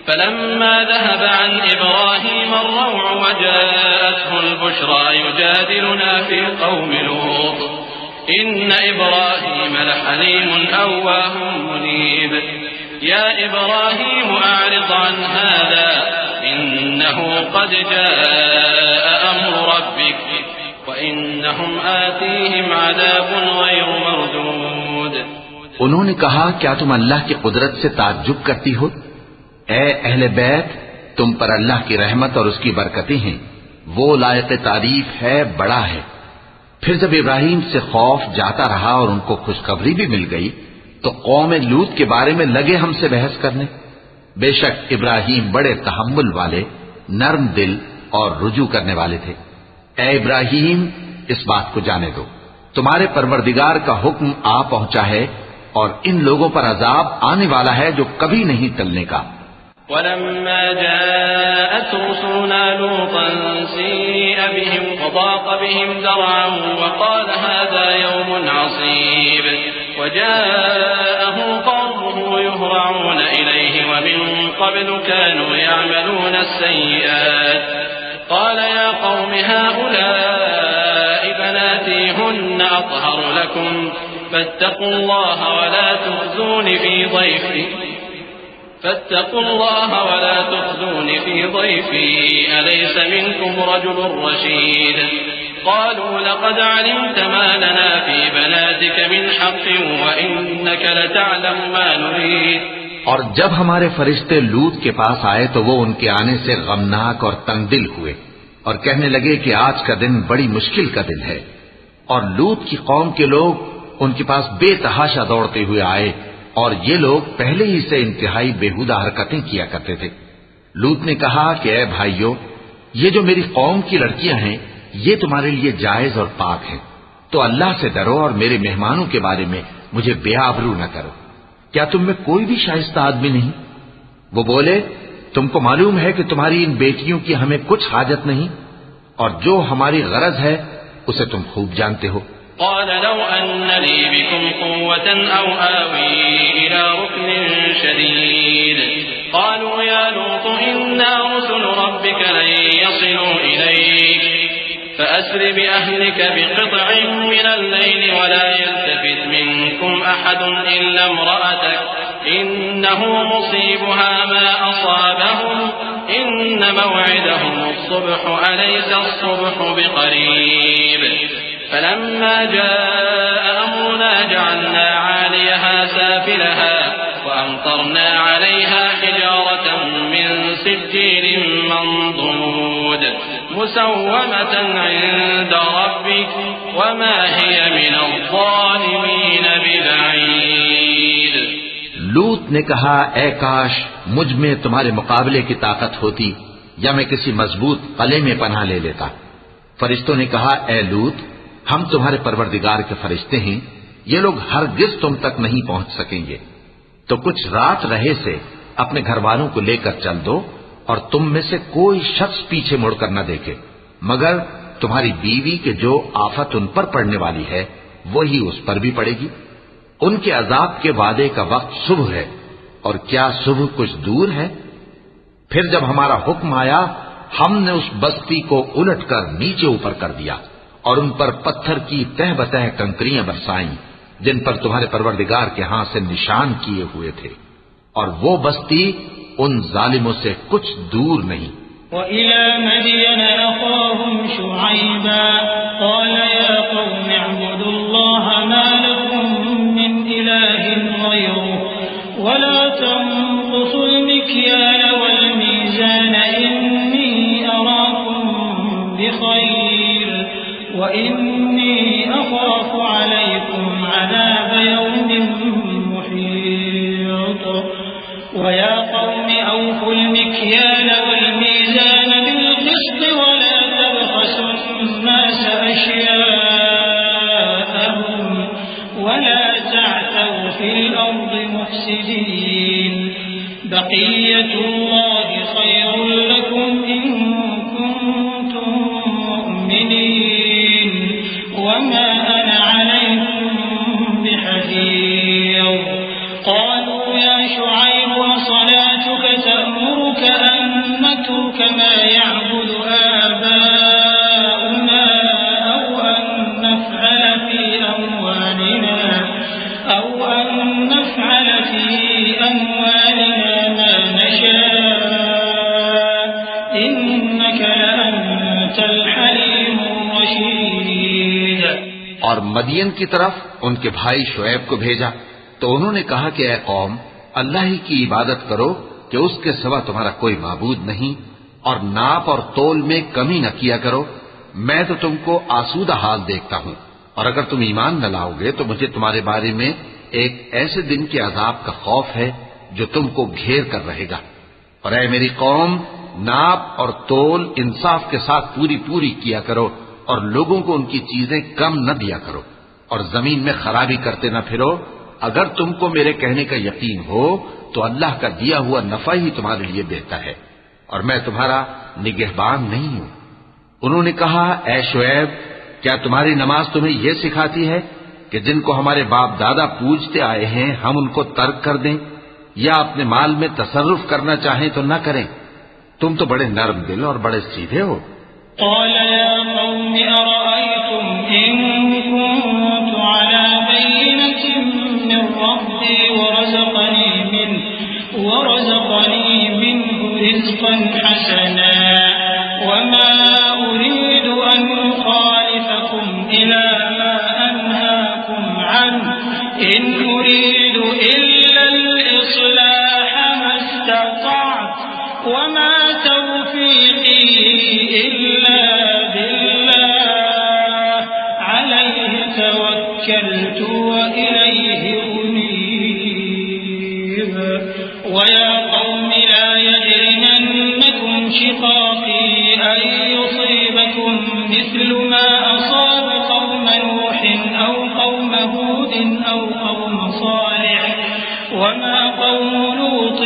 فلما ذهب عن إبراهيم الروع وجاءته البشرى يجادلنا في قوم لوط إن إبراهيم لحليم أواه منيب. يا إبراهيم أعرض عن هذا إنه قد جاء أمر ربك وإنهم آتيهم عذاب غير مردود. انہوں نے کہا کیا تم اللہ کی قدرت سے تعجب کرتی ہو؟ اے اہل بیت تم پر اللہ کی رحمت اور اس کی برکتیں ہیں، وہ لائق تعریف ہے، بڑا ہے. پھر جب ابراہیم سے خوف جاتا رہا اور ان کو خوشخبری بھی مل گئی تو قوم لوط کے بارے میں لگے ہم سے بحث کرنے. بے شک ابراہیم بڑے تحمل والے، نرم دل اور رجوع کرنے والے تھے. اے ابراہیم اس بات کو جانے دو تمہارے پروردگار کا حکم آ پہنچا ہے اور ان لوگوں پر عذاب آنے والا ہے جو کبھی نہیں ٹلنے کا. ولما جاءت رسلنا لوطا سيء بهم وضاق بهم ذرعا وقال هذا يوم عصيب وجاءه قومه يهرعون إليه ومن قبل كانوا يعملون السيئات قال يا قوم هؤلاء بناتي هن أطهر لكم فاتقوا الله ولا تخزون في ضيفي أليس منكم رجل رشيد قالوا لقد علمت ما لنا في بناتك من حق وإنك لتعلم ما نريد. اور جب ہمارے فرشتے لوط کے پاس آئے تو وہ ان کے آنے سے غمناک اور تنگ دل ہوئے اور کہنے لگے کہ آج کا دن بڑی مشکل کا دن ہے. اور لوط کی قوم کے لوگ ان کے پاس بے تحاشا دوڑتے ہوئے آئے اور یہ لوگ پہلے ہی سے انتہائی بےہودہ حرکتیں کیا کرتے تھے. لوط نے کہا کہ اے بھائیو، یہ جو میری قوم کی لڑکیاں ہیں یہ تمہارے لیے جائز اور پاک ہیں، تو اللہ سے ڈرو اور میرے مہمانوں کے بارے میں مجھے بے آبرو نہ کرو. کیا تم میں کوئی بھی شائستہ آدمی نہیں؟ وہ بولے تم کو معلوم ہے کہ تمہاری ان بیٹیوں کی ہمیں کچھ حاجت نہیں اور جو ہماری غرض ہے اسے تم خوب جانتے ہو. قال لو أن لي بكم قوة أو آوي إلى ركن شديد قالوا يا لوط إنا رسل ربك لن يصلوا إليك فأسر بأهلك بقطع من الليل ولا يلتفت منكم أحد إلا امرأتك إنه مصيبها ما أصابهم إن موعدهم الصبح أليس الصبح بقريب. فلما جاء أمرنا جعلنا عاليها سافلها وأمطرنا عليها حجارة من سجيل منضود مسومة عند ربك وما هي من الظالمين ببعيد. لوط نے کہا اے کاش مجھ میں تمہارے مقابلے کی طاقت ہوتی یا میں کسی مضبوط قلعے میں پناہ لے لیتا. فرشتوں نے کہا اے لوط، ہم تمہارے پروردگار کے فرشتے ہیں، یہ لوگ ہرگز تم تک نہیں پہنچ سکیں گے. تو کچھ رات رہے سے اپنے گھر والوں کو لے کر چل دو اور تم میں سے کوئی شخص پیچھے مڑ کر نہ دیکھے مگر تمہاری بیوی کے جو آفت ان پر پڑنے والی ہے وہی اس پر بھی پڑے گی. ان کے عذاب کے وعدے کا وقت صبح ہے اور کیا صبح کچھ دور ہے. پھر جب ہمارا حکم آیا ہم نے اس بستی کو الٹ کر نیچے اوپر کر دیا اور ان پر پتھر کی تہ بتہ کنکریاں برسائیں جن پر تمہارے پروردگار کے ہاں سے نشان کیے ہوئے تھے، اور وہ بستی ان ظالموں سے کچھ دور نہیں. وَإِلَى مَدْيَنَ أَخَاهُمْ شُعَيْبًا قَالَ يَا قَوْمِ اعْبُدُوا اللَّهَ مَا لَكُمْ مِنْ إِلَٰهٍ غَيْرُهُ وَلَا تَنقُصُوا الْمِكْيَالَ وَالْمِيزَانَ إِنِّي أَرَاكُمْ بِخَيْرٍ وَإِنِّي أَخَافُ عَلَيْكُمْ عَذَابَ يَوْمٍ مُحِيطٍ. وَيَا قَوْمِ أَوْفُوا الْمِكْيَالَ وَالْمِيزَانَ بِالْقِسْطِ وَلَا تَبْخَسُوا النَّاسَ أَشْيَاءَهُمْ وَلَا تَعْثَوْا فِي الْأَرْضِ مُفْسِدِينَ. بَقِيَّةُ اللَّهِ خَيْرٌ لَكُمْ إِن كُنتُم مُّؤْمِنِينَ وَمَا أَنَا عَلَيْكُم بِحَفِيظٍ. قالوا يا شعيب وصلاتك تأمرك أن نترك ما يعبد آباؤنا أو أن نفعل في أموالنا ما نشاء إنك لأنت الحليم الرشيد. اور مدین کی طرف ان کے بھائی شعیب کو بھیجا تو انہوں نے کہا کہ اے قوم، اللہ ہی کی عبادت کرو کہ اس کے سوا تمہارا کوئی معبود نہیں، اور ناپ اور تول میں کمی نہ کیا کرو. میں تو تم کو آسودہ حال دیکھتا ہوں، اور اگر تم ایمان نہ لاؤ گے تو مجھے تمہارے بارے میں ایک ایسے دن کے عذاب کا خوف ہے جو تم کو گھیر کر رہے گا. اور اے میری قوم، ناپ اور تول انصاف کے ساتھ پوری کیا کرو اور لوگوں کو ان کی چیزیں کم نہ دیا کرو، اور زمین میں خرابی کرتے نہ پھرو. اگر تم کو میرے کہنے کا یقین ہو تو اللہ کا دیا ہوا نفع ہی تمہارے لیے بہتر ہے، اور میں تمہارا نگہبان نہیں ہوں. انہوں نے کہا اے شعیب، کیا تمہاری نماز تمہیں یہ سکھاتی ہے کہ جن کو ہمارے باپ دادا پوجتے آئے ہیں ہم ان کو ترک کر دیں یا اپنے مال میں تصرف کرنا چاہیں تو نہ کریں؟ تم تو بڑے نرم دل اور بڑے سیدھے ہو. قال يا قوم أرأيتم إن كنت على بينة من ربي ورزقني منه رزقا حسنا وما أريد أن أخالفكم إلى ما أنهاكم عنه إن أريد إلا الإصلاح ما استطعت وما توفيقي إلا بالله عليه توكلت وإليه أنيب ويا قوم لا يجرمنكم شقاقي أن يصيبكم مثل ما أصاب قوم نوح أو قوم هود أو قوم صالح وما قوم لوط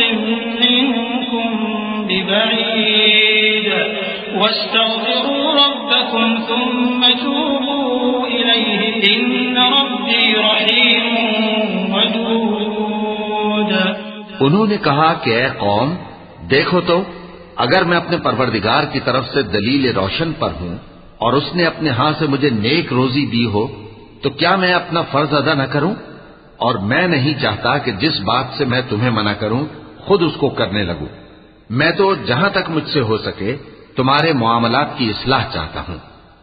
منكم ببعيد واستغفروا ربكم ثم توبوا إليه إن ربي رحيم ودود. انہوں نے کہا کہ اے قوم دیکھو تو اگر میں اپنے پروردگار کی طرف سے دلیل روشن پر ہوں اور اس نے اپنے ہاں سے مجھے نیک روزی دی ہو تو کیا میں اپنا فرض ادا نہ کروں؟ اور میں نہیں چاہتا کہ جس بات سے میں تمہیں منع کروں خود اس کو کرنے لگوں. میں تو جہاں تک مجھ سے ہو سکے تمہارے معاملات کی اصلاح چاہتا ہوں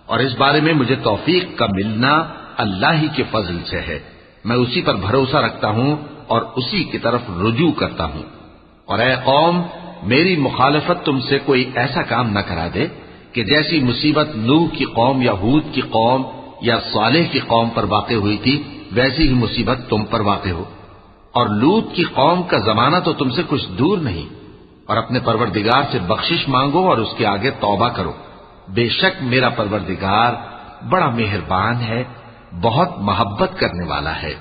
اور اس بارے میں مجھے توفیق کا ملنا اللہ ہی کے فضل سے ہے. میں اسی پر بھروسہ رکھتا ہوں اور اسی کی طرف رجوع کرتا ہوں. اور اے قوم میری مخالفت تم سے کوئی ایسا کام نہ کرا دے کہ جیسی مصیبت نوح کی قوم یا ہود کی قوم یا صالح کی قوم پر واقع ہوئی تھی ویسی ہی مصیبت تم پر واقع ہو. اور لوط کی قوم کا زمانہ تو تم سے کچھ دور نہیں. اور اپنے پروردگار سے بخشش مانگو اور اس کے آگے توبہ کرو. بے شک میرا پروردگار بڑا مہربان ہے بہت محبت کرنے والا ہے.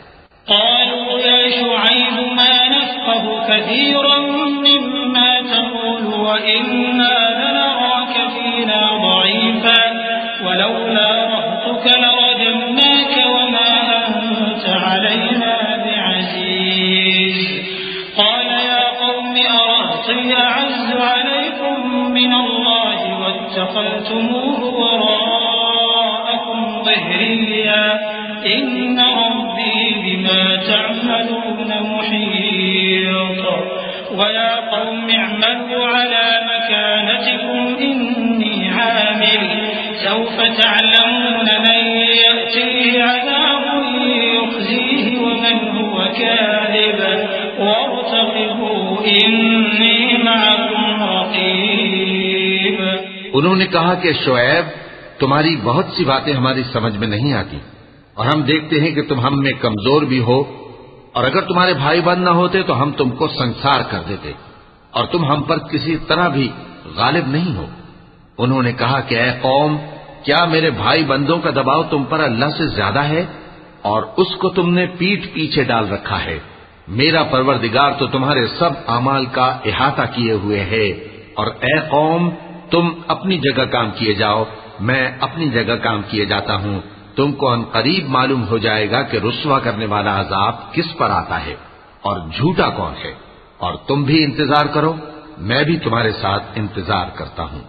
قالوا يا شعيب ما نفقه كثيرا مما تقول وإنا لنراك فينا ضعيفا ولولا رهطك لرجمناك وما أنت علينا بعزيز. قال يا قوم أرهطي أعز عليكم من الله واتخذتموه وراءكم ظهريا إن ربي بما تعملون محيط. ويا قوم اعملوا على مكانتكم إني عامل سوف تعلمون من يأتيه عذاب يخزيه ومن هو كاذب وارتقبوا إني معكم رقيب. انہوں نے کہا کہ شعیب تمہاری بہت سی باتیں ہماری سمجھ میں نہیں آتی اور ہم دیکھتے ہیں کہ تم ہم میں کمزور بھی ہو اور اگر تمہارے بھائی بند نہ ہوتے تو ہم تم کو سنسار کر دیتے اور تم ہم پر کسی طرح بھی غالب نہیں ہو. انہوں نے کہا کہ اے قوم کیا میرے بھائی بندوں کا دباؤ تم پر اللہ سے زیادہ ہے اور اس کو تم نے پیٹھ پیچھے ڈال رکھا ہے. میرا پروردگار تو تمہارے سب اعمال کا احاطہ کیے ہوئے ہے. اور اے قوم تم اپنی جگہ کام کیے جاؤ میں اپنی جگہ کام کیے جاتا ہوں. تم کو ان قریب معلوم ہو جائے گا کہ رسوا کرنے والا عذاب کس پر آتا ہے اور جھوٹا کون ہے. اور تم بھی انتظار کرو میں بھی تمہارے ساتھ انتظار کرتا ہوں.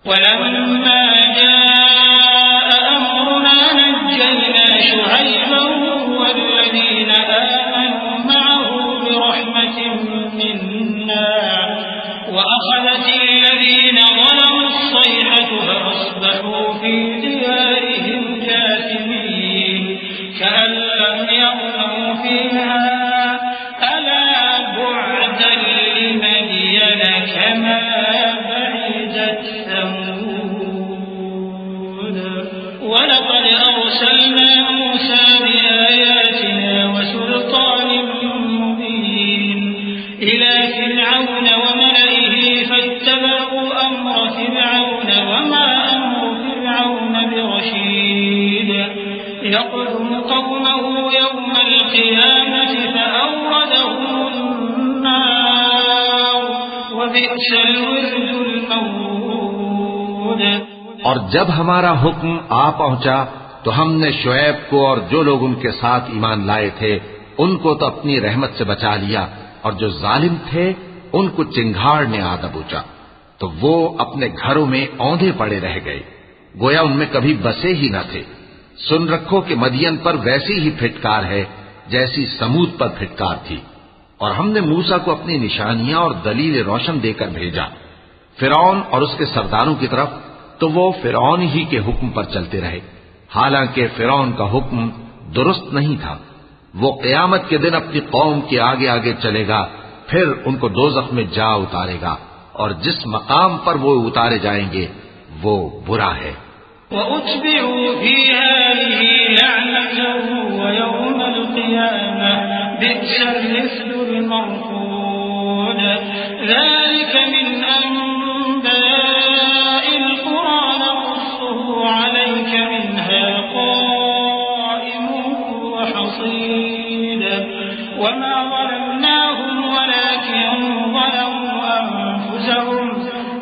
ولما جاء أمرنا نجينا شعيبا والذين آمنوا معه برحمة منا وأخذت الذين ظلموا الصيحة فأصبحوا في ديارهم جاثمين كأن لم يغنوا فيها ألا بعدا لمدين كما بعدت ثمود. ولقد أرسلنا موسى بآياتنا وسلطان مبين إلى فرعون وملئه فاتبعوا أمر فرعون وما أمر فرعون برشيد. يقدم قومه يوم القيامة فأوردهم النار وبئس الورد المورود. اور جب ہمارا حکم آ پہنچا تو ہم نے شعیب کو اور جو لوگ ان کے ساتھ ایمان لائے تھے ان کو تو اپنی رحمت سے بچا لیا اور جو ظالم تھے ان کو چنگھاڑ نے آ دبوچا تو وہ اپنے گھروں میں اوندھے پڑے رہ گئے. گویا ان میں کبھی بسے ہی نہ تھے۔ سن رکھو کہ مدین پر ویسی ہی پھٹکار ہے جیسی سمود پر پھٹکار تھی، اور ہم نے موسیٰ کو اپنی نشانیاں اور دلیل روشن دے کر بھیجا فرعون اور اس کے سرداروں کی طرف، تو وہ فرعون ہی کے حکم پر چلتے رہے، حالانکہ فرعون کا حکم درست نہیں تھا۔ وہ قیامت کے دن اپنی قوم کے آگے آگے چلے گا، پھر ان کو دوزخ میں جا اتارے گا، اور جس مقام پر وہ اتارے جائیں گے وہ برا ہے۔ وَأُتْبِعُوا فِي هَٰذِهِ لَعْنَةً وَيَوْمَ الْقِيَامَةِ بِئْسَ الرِّفْدُ الْمَرْفُودُ ذَٰلِكَ مِنْ أَنبَاءِ الْقُرَىٰ نَقُصُّهُ عَلَيْكَ مِنْهَا قَائِمٌ وَحَصِيدٌ وَمَا ظَلَمْنَاهُمْ وَلَٰكِن ظَلَمُوا أَنفُسَهُمْ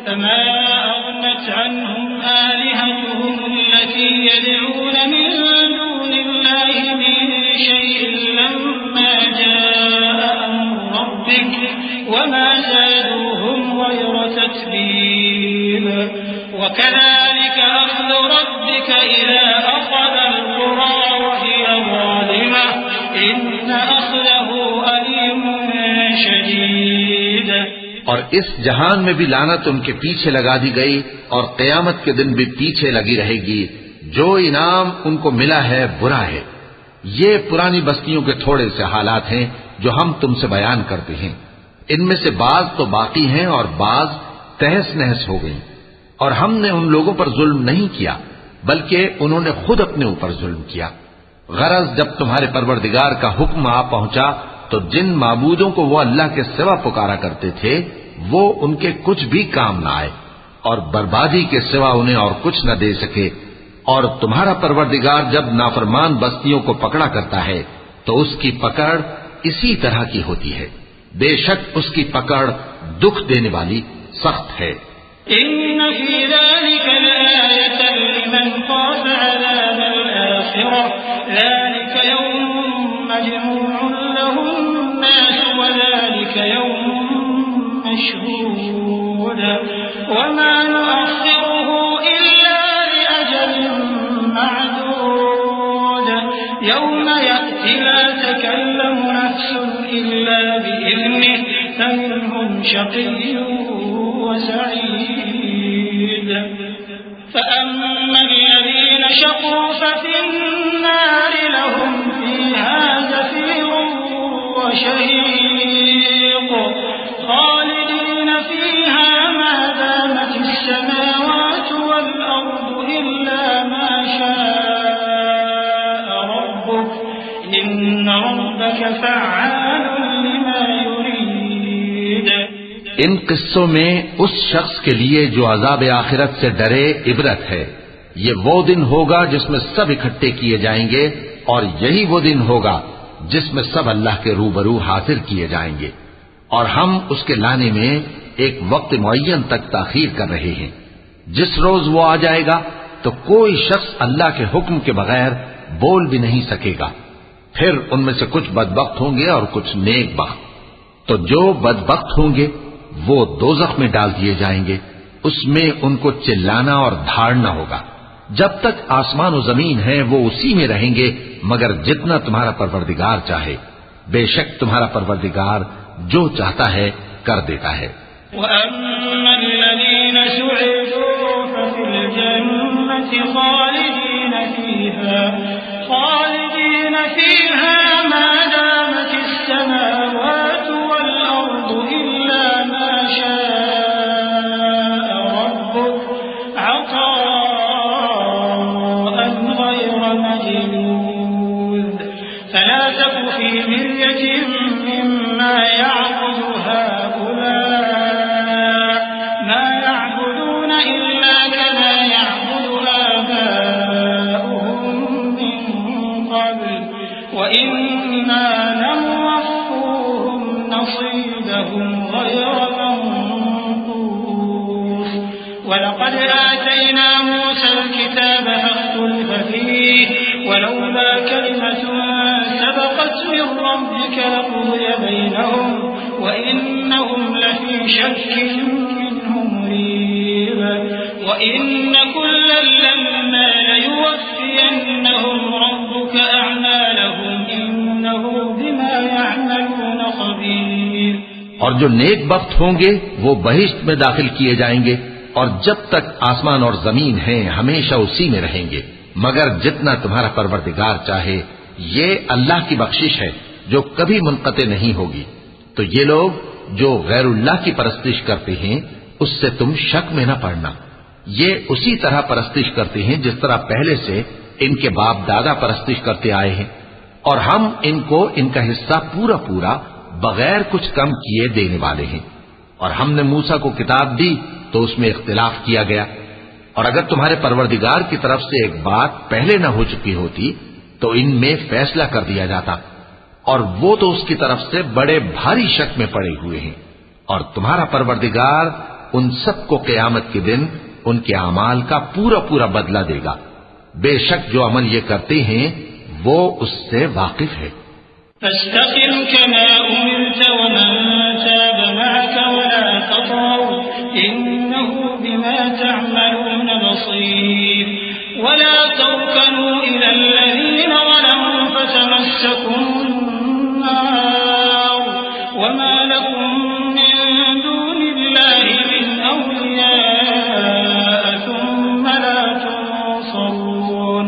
فَمَا أَغْنَتْ عَنْهُمْ آلِهَتُهُمُ الَّتِي يَدْعُونَ مِن دُونِ اللَّهِ مِن شَيْءٍ لَّمَّا جَاءَ أَمْرُ رَبِّكَ وَمَا زَادُوهُمْ غَيْرَ تَتْبِيبٍ وَكَذَٰلِكَ أَخْذُ رَبِّكَ إِذَا أَخَذَ الْقُرَىٰ وَهِيَ ظَالِمَةٌ إِنَّ أَخْذَهُ أَلِيمٌ شَدِيدٌ۔ اور اس جہان میں بھی لعنت ان کے پیچھے لگا دی گئی، اور قیامت کے دن بھی پیچھے لگی رہے گی۔ جو انعام ان کو ملا ہے برا ہے۔ یہ پرانی بستیوں کے تھوڑے سے حالات ہیں جو ہم تم سے بیان کرتے ہیں، ان میں سے بعض تو باقی ہیں اور بعض تہس نہس ہو گئیں۔ اور ہم نے ان لوگوں پر ظلم نہیں کیا بلکہ انہوں نے خود اپنے اوپر ظلم کیا۔ غرض جب تمہارے پروردگار کا حکم آ پہنچا تو جن معبودوں کو وہ اللہ کے سوا پکارا کرتے تھے وہ ان کے کچھ بھی کام نہ آئے، اور بربادی کے سوا انہیں اور کچھ نہ دے سکے۔ اور تمہارا پروردگار جب نافرمان بستیوں کو پکڑا کرتا ہے تو اس کی پکڑ اسی طرح کی ہوتی ہے، بے شک اس کی پکڑ دکھ دینے والی سخت ہے۔ إن في ذلك لآية لمن خاف عذاب الآخرة ذلك يوم مجموع له الناس وذلك يوم مشهود وما نؤخره إلا لأجل معدود يوم يأتي لا تكلم نفس إلا بإذنه فمنهم شقي وسعيد فأما الذين شقوا ففي النار لهم فيها زفير وشهيق خالدين فيها ما دامت السماوات والأرض إلا ما شاء ربك إن ربك فعال لما يريد۔ ان قصوں میں اس شخص کے لیے جو عذاب آخرت سے ڈرے عبرت ہے۔ یہ وہ دن ہوگا جس میں سب اکٹھے کیے جائیں گے، اور یہی وہ دن ہوگا جس میں سب اللہ کے روبرو حاضر کیے جائیں گے، اور ہم اس کے لانے میں ایک وقت معین تک تاخیر کر رہے ہیں۔ جس روز وہ آ جائے گا تو کوئی شخص اللہ کے حکم کے بغیر بول بھی نہیں سکے گا۔ پھر ان میں سے کچھ بدبخت ہوں گے اور کچھ نیک بخت۔ تو جو بدبخت ہوں گے وہ دوزخ میں ڈال دیے جائیں گے، اس میں ان کو چلانا اور دھاڑنا ہوگا۔ جب تک آسمان و زمین ہے وہ اسی میں رہیں گے مگر جتنا تمہارا پروردگار چاہے، بے شک تمہارا پروردگار جو چاہتا ہے کر دیتا ہے۔ وَأَمَّا الَّذِينَ سُعِدُوا فَفِي الْجَنَّةِ خَالِدِينَ فِيهَا مَا دَامَتِ السَّمَاوَاتُ وَالْأَرْضُ إِلَّا مَا شَاءَ رَبُّكَ عَطَاءً غَيْرَ مَجْذُوذٍ فَلَا تَكُ فِي مِرْيَةٍ مِّمَّا يَعْبُدُ هَٰؤُلَاءِ مَا يَعْبُدُونَ إِلَّا كَمَا يَعْبُدُ آبَاؤُهُم مِّن قَبْلُ وَإِنَّا لَمُوَفُّوهُمْ نَصِيبَهُمْ غَيْرَ مَنقُوصٍ وَلَقَدْ آتَيْنَا مُوسَى الْكِتَابَ فَاخْتُلِفَ فِيهِ وَلَوْلَا كَلِمَةٌ سَبَقَتْ مِن رَّبِّكَ لَقُضِيَ بَيْنَهُمْ وَإِنَّهُمْ لَفِي شَكٍّ مِّنْهُ مُرِيبٍ وَإِنَّ كُلًّا لَّمَّا اور جو نیک بخت ہوں گے وہ بہشت میں داخل کیے جائیں گے، اور جب تک آسمان اور زمین ہیں ہمیشہ اسی میں رہیں گے، مگر جتنا تمہارا پروردگار چاہے۔ یہ اللہ کی بخشش ہے جو کبھی منقطع نہیں ہوگی۔ تو یہ لوگ جو غیر اللہ کی پرستش کرتے ہیں اس سے تم شک میں نہ پڑنا، یہ اسی طرح پرستش کرتے ہیں جس طرح پہلے سے ان کے باپ دادا پرستش کرتے آئے ہیں، اور ہم ان کو ان کا حصہ پورا پورا بغیر کچھ کم کیے دینے والے ہیں۔ اور ہم نے موسیٰ کو کتاب دی تو اس میں اختلاف کیا گیا، اور اگر تمہارے پروردگار کی طرف سے ایک بات پہلے نہ ہو چکی ہوتی تو ان میں فیصلہ کر دیا جاتا، اور وہ تو اس کی طرف سے بڑے بھاری شک میں پڑے ہوئے ہیں۔ اور تمہارا پروردگار ان سب کو قیامت کے دن ان کے اعمال کا پورا پورا بدلہ دے گا، بے شک جو عمل یہ کرتے ہیں وہ اس سے واقف ہے۔ فاستقم كما أمرت ومن تاب معك ولا تطغوا إنه بما تعملون بصير ولا تركنوا إلى الذين ظلموا فتمسكم النار وما لكم من دون الله من أولياء ثم لا تنصرون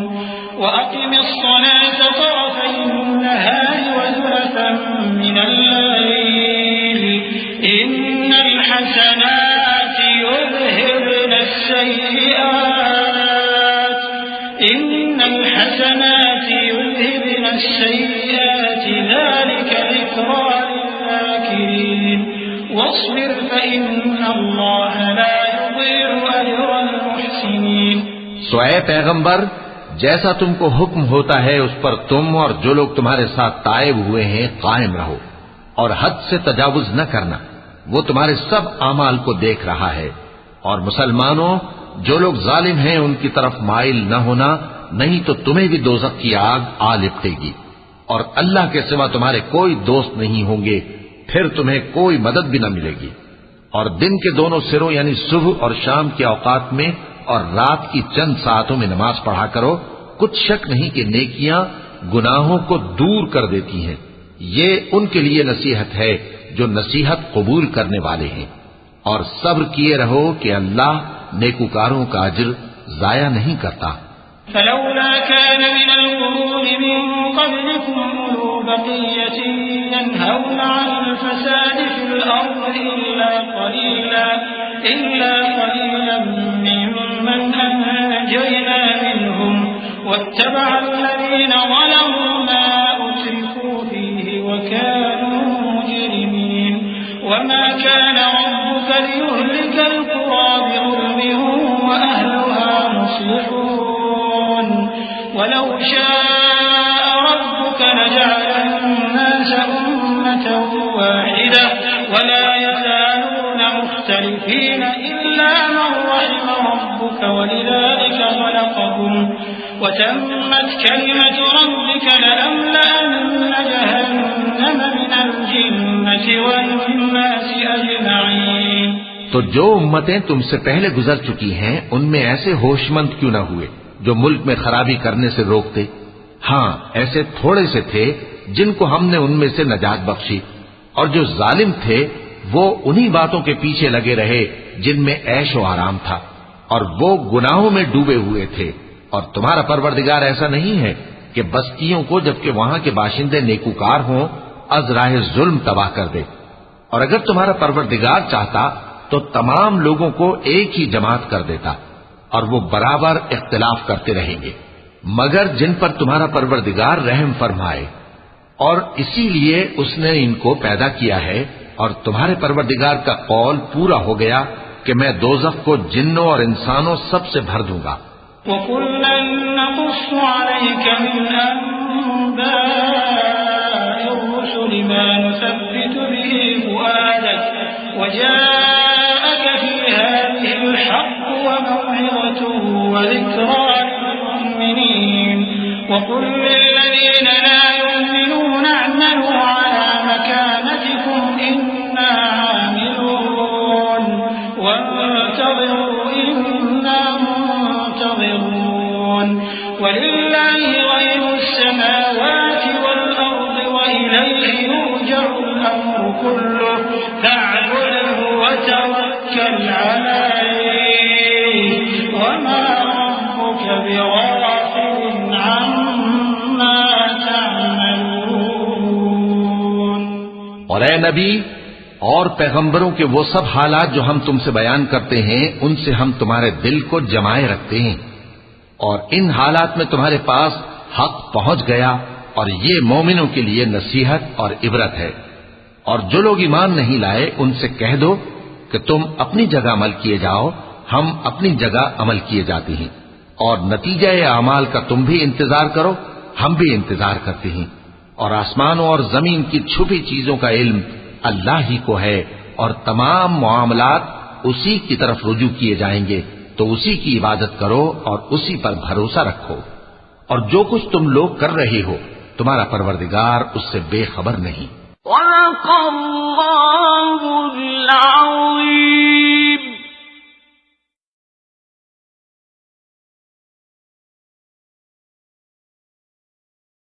وأقم الصلاة طرفي النهار وزلفا من الليل إن الحسنات يذهبن السيئات ذلك ذكرى للذاكرين واصبر فإن الله لا يضيع أجر المحسنين۔ سو اے پیغمبر، جیسا تم کو حکم ہوتا ہے اس پر تم اور جو لوگ تمہارے ساتھ تائب ہوئے ہیں قائم رہو، اور حد سے تجاوز نہ کرنا، وہ تمہارے سب اعمال کو دیکھ رہا ہے۔ اور مسلمانوں، جو لوگ ظالم ہیں ان کی طرف مائل نہ ہونا، نہیں تو تمہیں بھی دوزخ کی آگ آ لپٹے گی، اور اللہ کے سوا تمہارے کوئی دوست نہیں ہوں گے، پھر تمہیں کوئی مدد بھی نہ ملے گی۔ اور دن کے دونوں سروں یعنی صبح اور شام کے اوقات میں اور رات کی چند ساعتوں میں نماز پڑھا کرو، کچھ شک نہیں کہ نیکیاں گناہوں کو دور کر دیتی ہیں۔ یہ ان کے لیے نصیحت ہے جو نصیحت قبول کرنے والے ہیں، اور صبر کیے رہو کہ اللہ نیکوکاروں کا اجر ضائع نہیں کرتا۔ فلولا كان من القرون من قبلكم أولو بقية ينهون عن الفساد في الأرض إلا قليلا ممن أنجينا منهم واتبع الذين ظلموا ما أترفوا فيه وكانوا مجرمين وما كان ربك ليهلك القرى بظلم وأهلها مصلحون ولو شاء ربك لجعل الناس أمة واحدة ولا يزالون مختلفين إلا من رحم ربك ولذلك خلقهم وتمت كلمة ربك لأملأن جهنم من الجنة والناس أجمعين۔ تو جو امتیں تم سے پہلے گزر چکی ہیں ان میں ایسے ہوش مند کیوں نہ ہوئے جو ملک میں خرابی کرنے سے روکتے؟ ہاں، ایسے تھوڑے سے تھے جن کو ہم نے ان میں سے نجات بخشی، اور جو ظالم تھے وہ انہی باتوں کے پیچھے لگے رہے جن میں عیش و آرام تھا، اور وہ گناہوں میں ڈوبے ہوئے تھے۔ اور تمہارا پروردگار ایسا نہیں ہے کہ بستیوں کو جبکہ وہاں کے باشندے نیکوکار ہوں از راہ ظلم تباہ کر دے، اور اگر تمہارا پروردگار چاہتا تو تمام لوگوں کو ایک ہی جماعت کر دیتا، اور وہ برابر اختلاف کرتے رہیں گے، مگر جن پر تمہارا پروردگار رحم فرمائے، اور اسی لیے اس نے ان کو پیدا کیا ہے۔ اور تمہارے پروردگار کا قول پورا ہو گیا کہ میں دوزخ کو جنوں اور انسانوں سب سے بھر دوں گا۔ وَكُلًّا نَّقُصُّ عَلَيْكَ مِنْ أَنبَاءِ الرُّسُلِ مَا نُثَبِّتُ بِهِ فُؤَادَكَ وَجَاءَكَ فِي هَٰذِهِ الْحَقُّ وَمَوْعِظَةٌ وَذِكْرَىٰ لِلْمُؤْمِنِينَ وَقُل لِّلَّذِينَ لَا يُؤْمِنُونَ اعْمَلُوا عَلَىٰ مَكَانَتِكُمْ إِنَّا عَامِلُونَ وَانتَظِرُوا إِنَّا منتظرون وَلِلَّهِ غَيْبُ السَّمَاوَاتِ وَالْأَرْضِ وَإِلَيْهِ يُرْجَعُ الْأَمْرُ كله فاعبده وتوكل عليه وما ربك بغافل عما تعملون. اور اے نبی اور پیغمبروں کے وہ سب حالات جو ہم تم سے بیان کرتے ہیں ان سے ہم تمہارے دل کو جمائے رکھتے ہیں، اور ان حالات میں تمہارے پاس حق پہنچ گیا، اور یہ مومنوں کے لیے نصیحت اور عبرت ہے. اور جو لوگ ایمان نہیں لائے ان سے کہہ دو کہ تم اپنی جگہ عمل کیے جاؤ، ہم اپنی جگہ عمل کیے جاتے ہیں، اور نتیجہ اعمال کا تم بھی انتظار کرو، ہم بھی انتظار کرتے ہیں. اور آسمانوں اور زمین کی چھپی چیزوں کا علم اللہ ہی کو ہے، اور تمام معاملات اسی کی طرف رجوع کیے جائیں گے، تو اسی کی عبادت کرو اور اسی پر بھروسہ رکھو. اور جو کچھ تم لوگ کر رہے ہو تمہارا پروردگار اس سے بے خبر نہیں. صدق اللہ العظیم.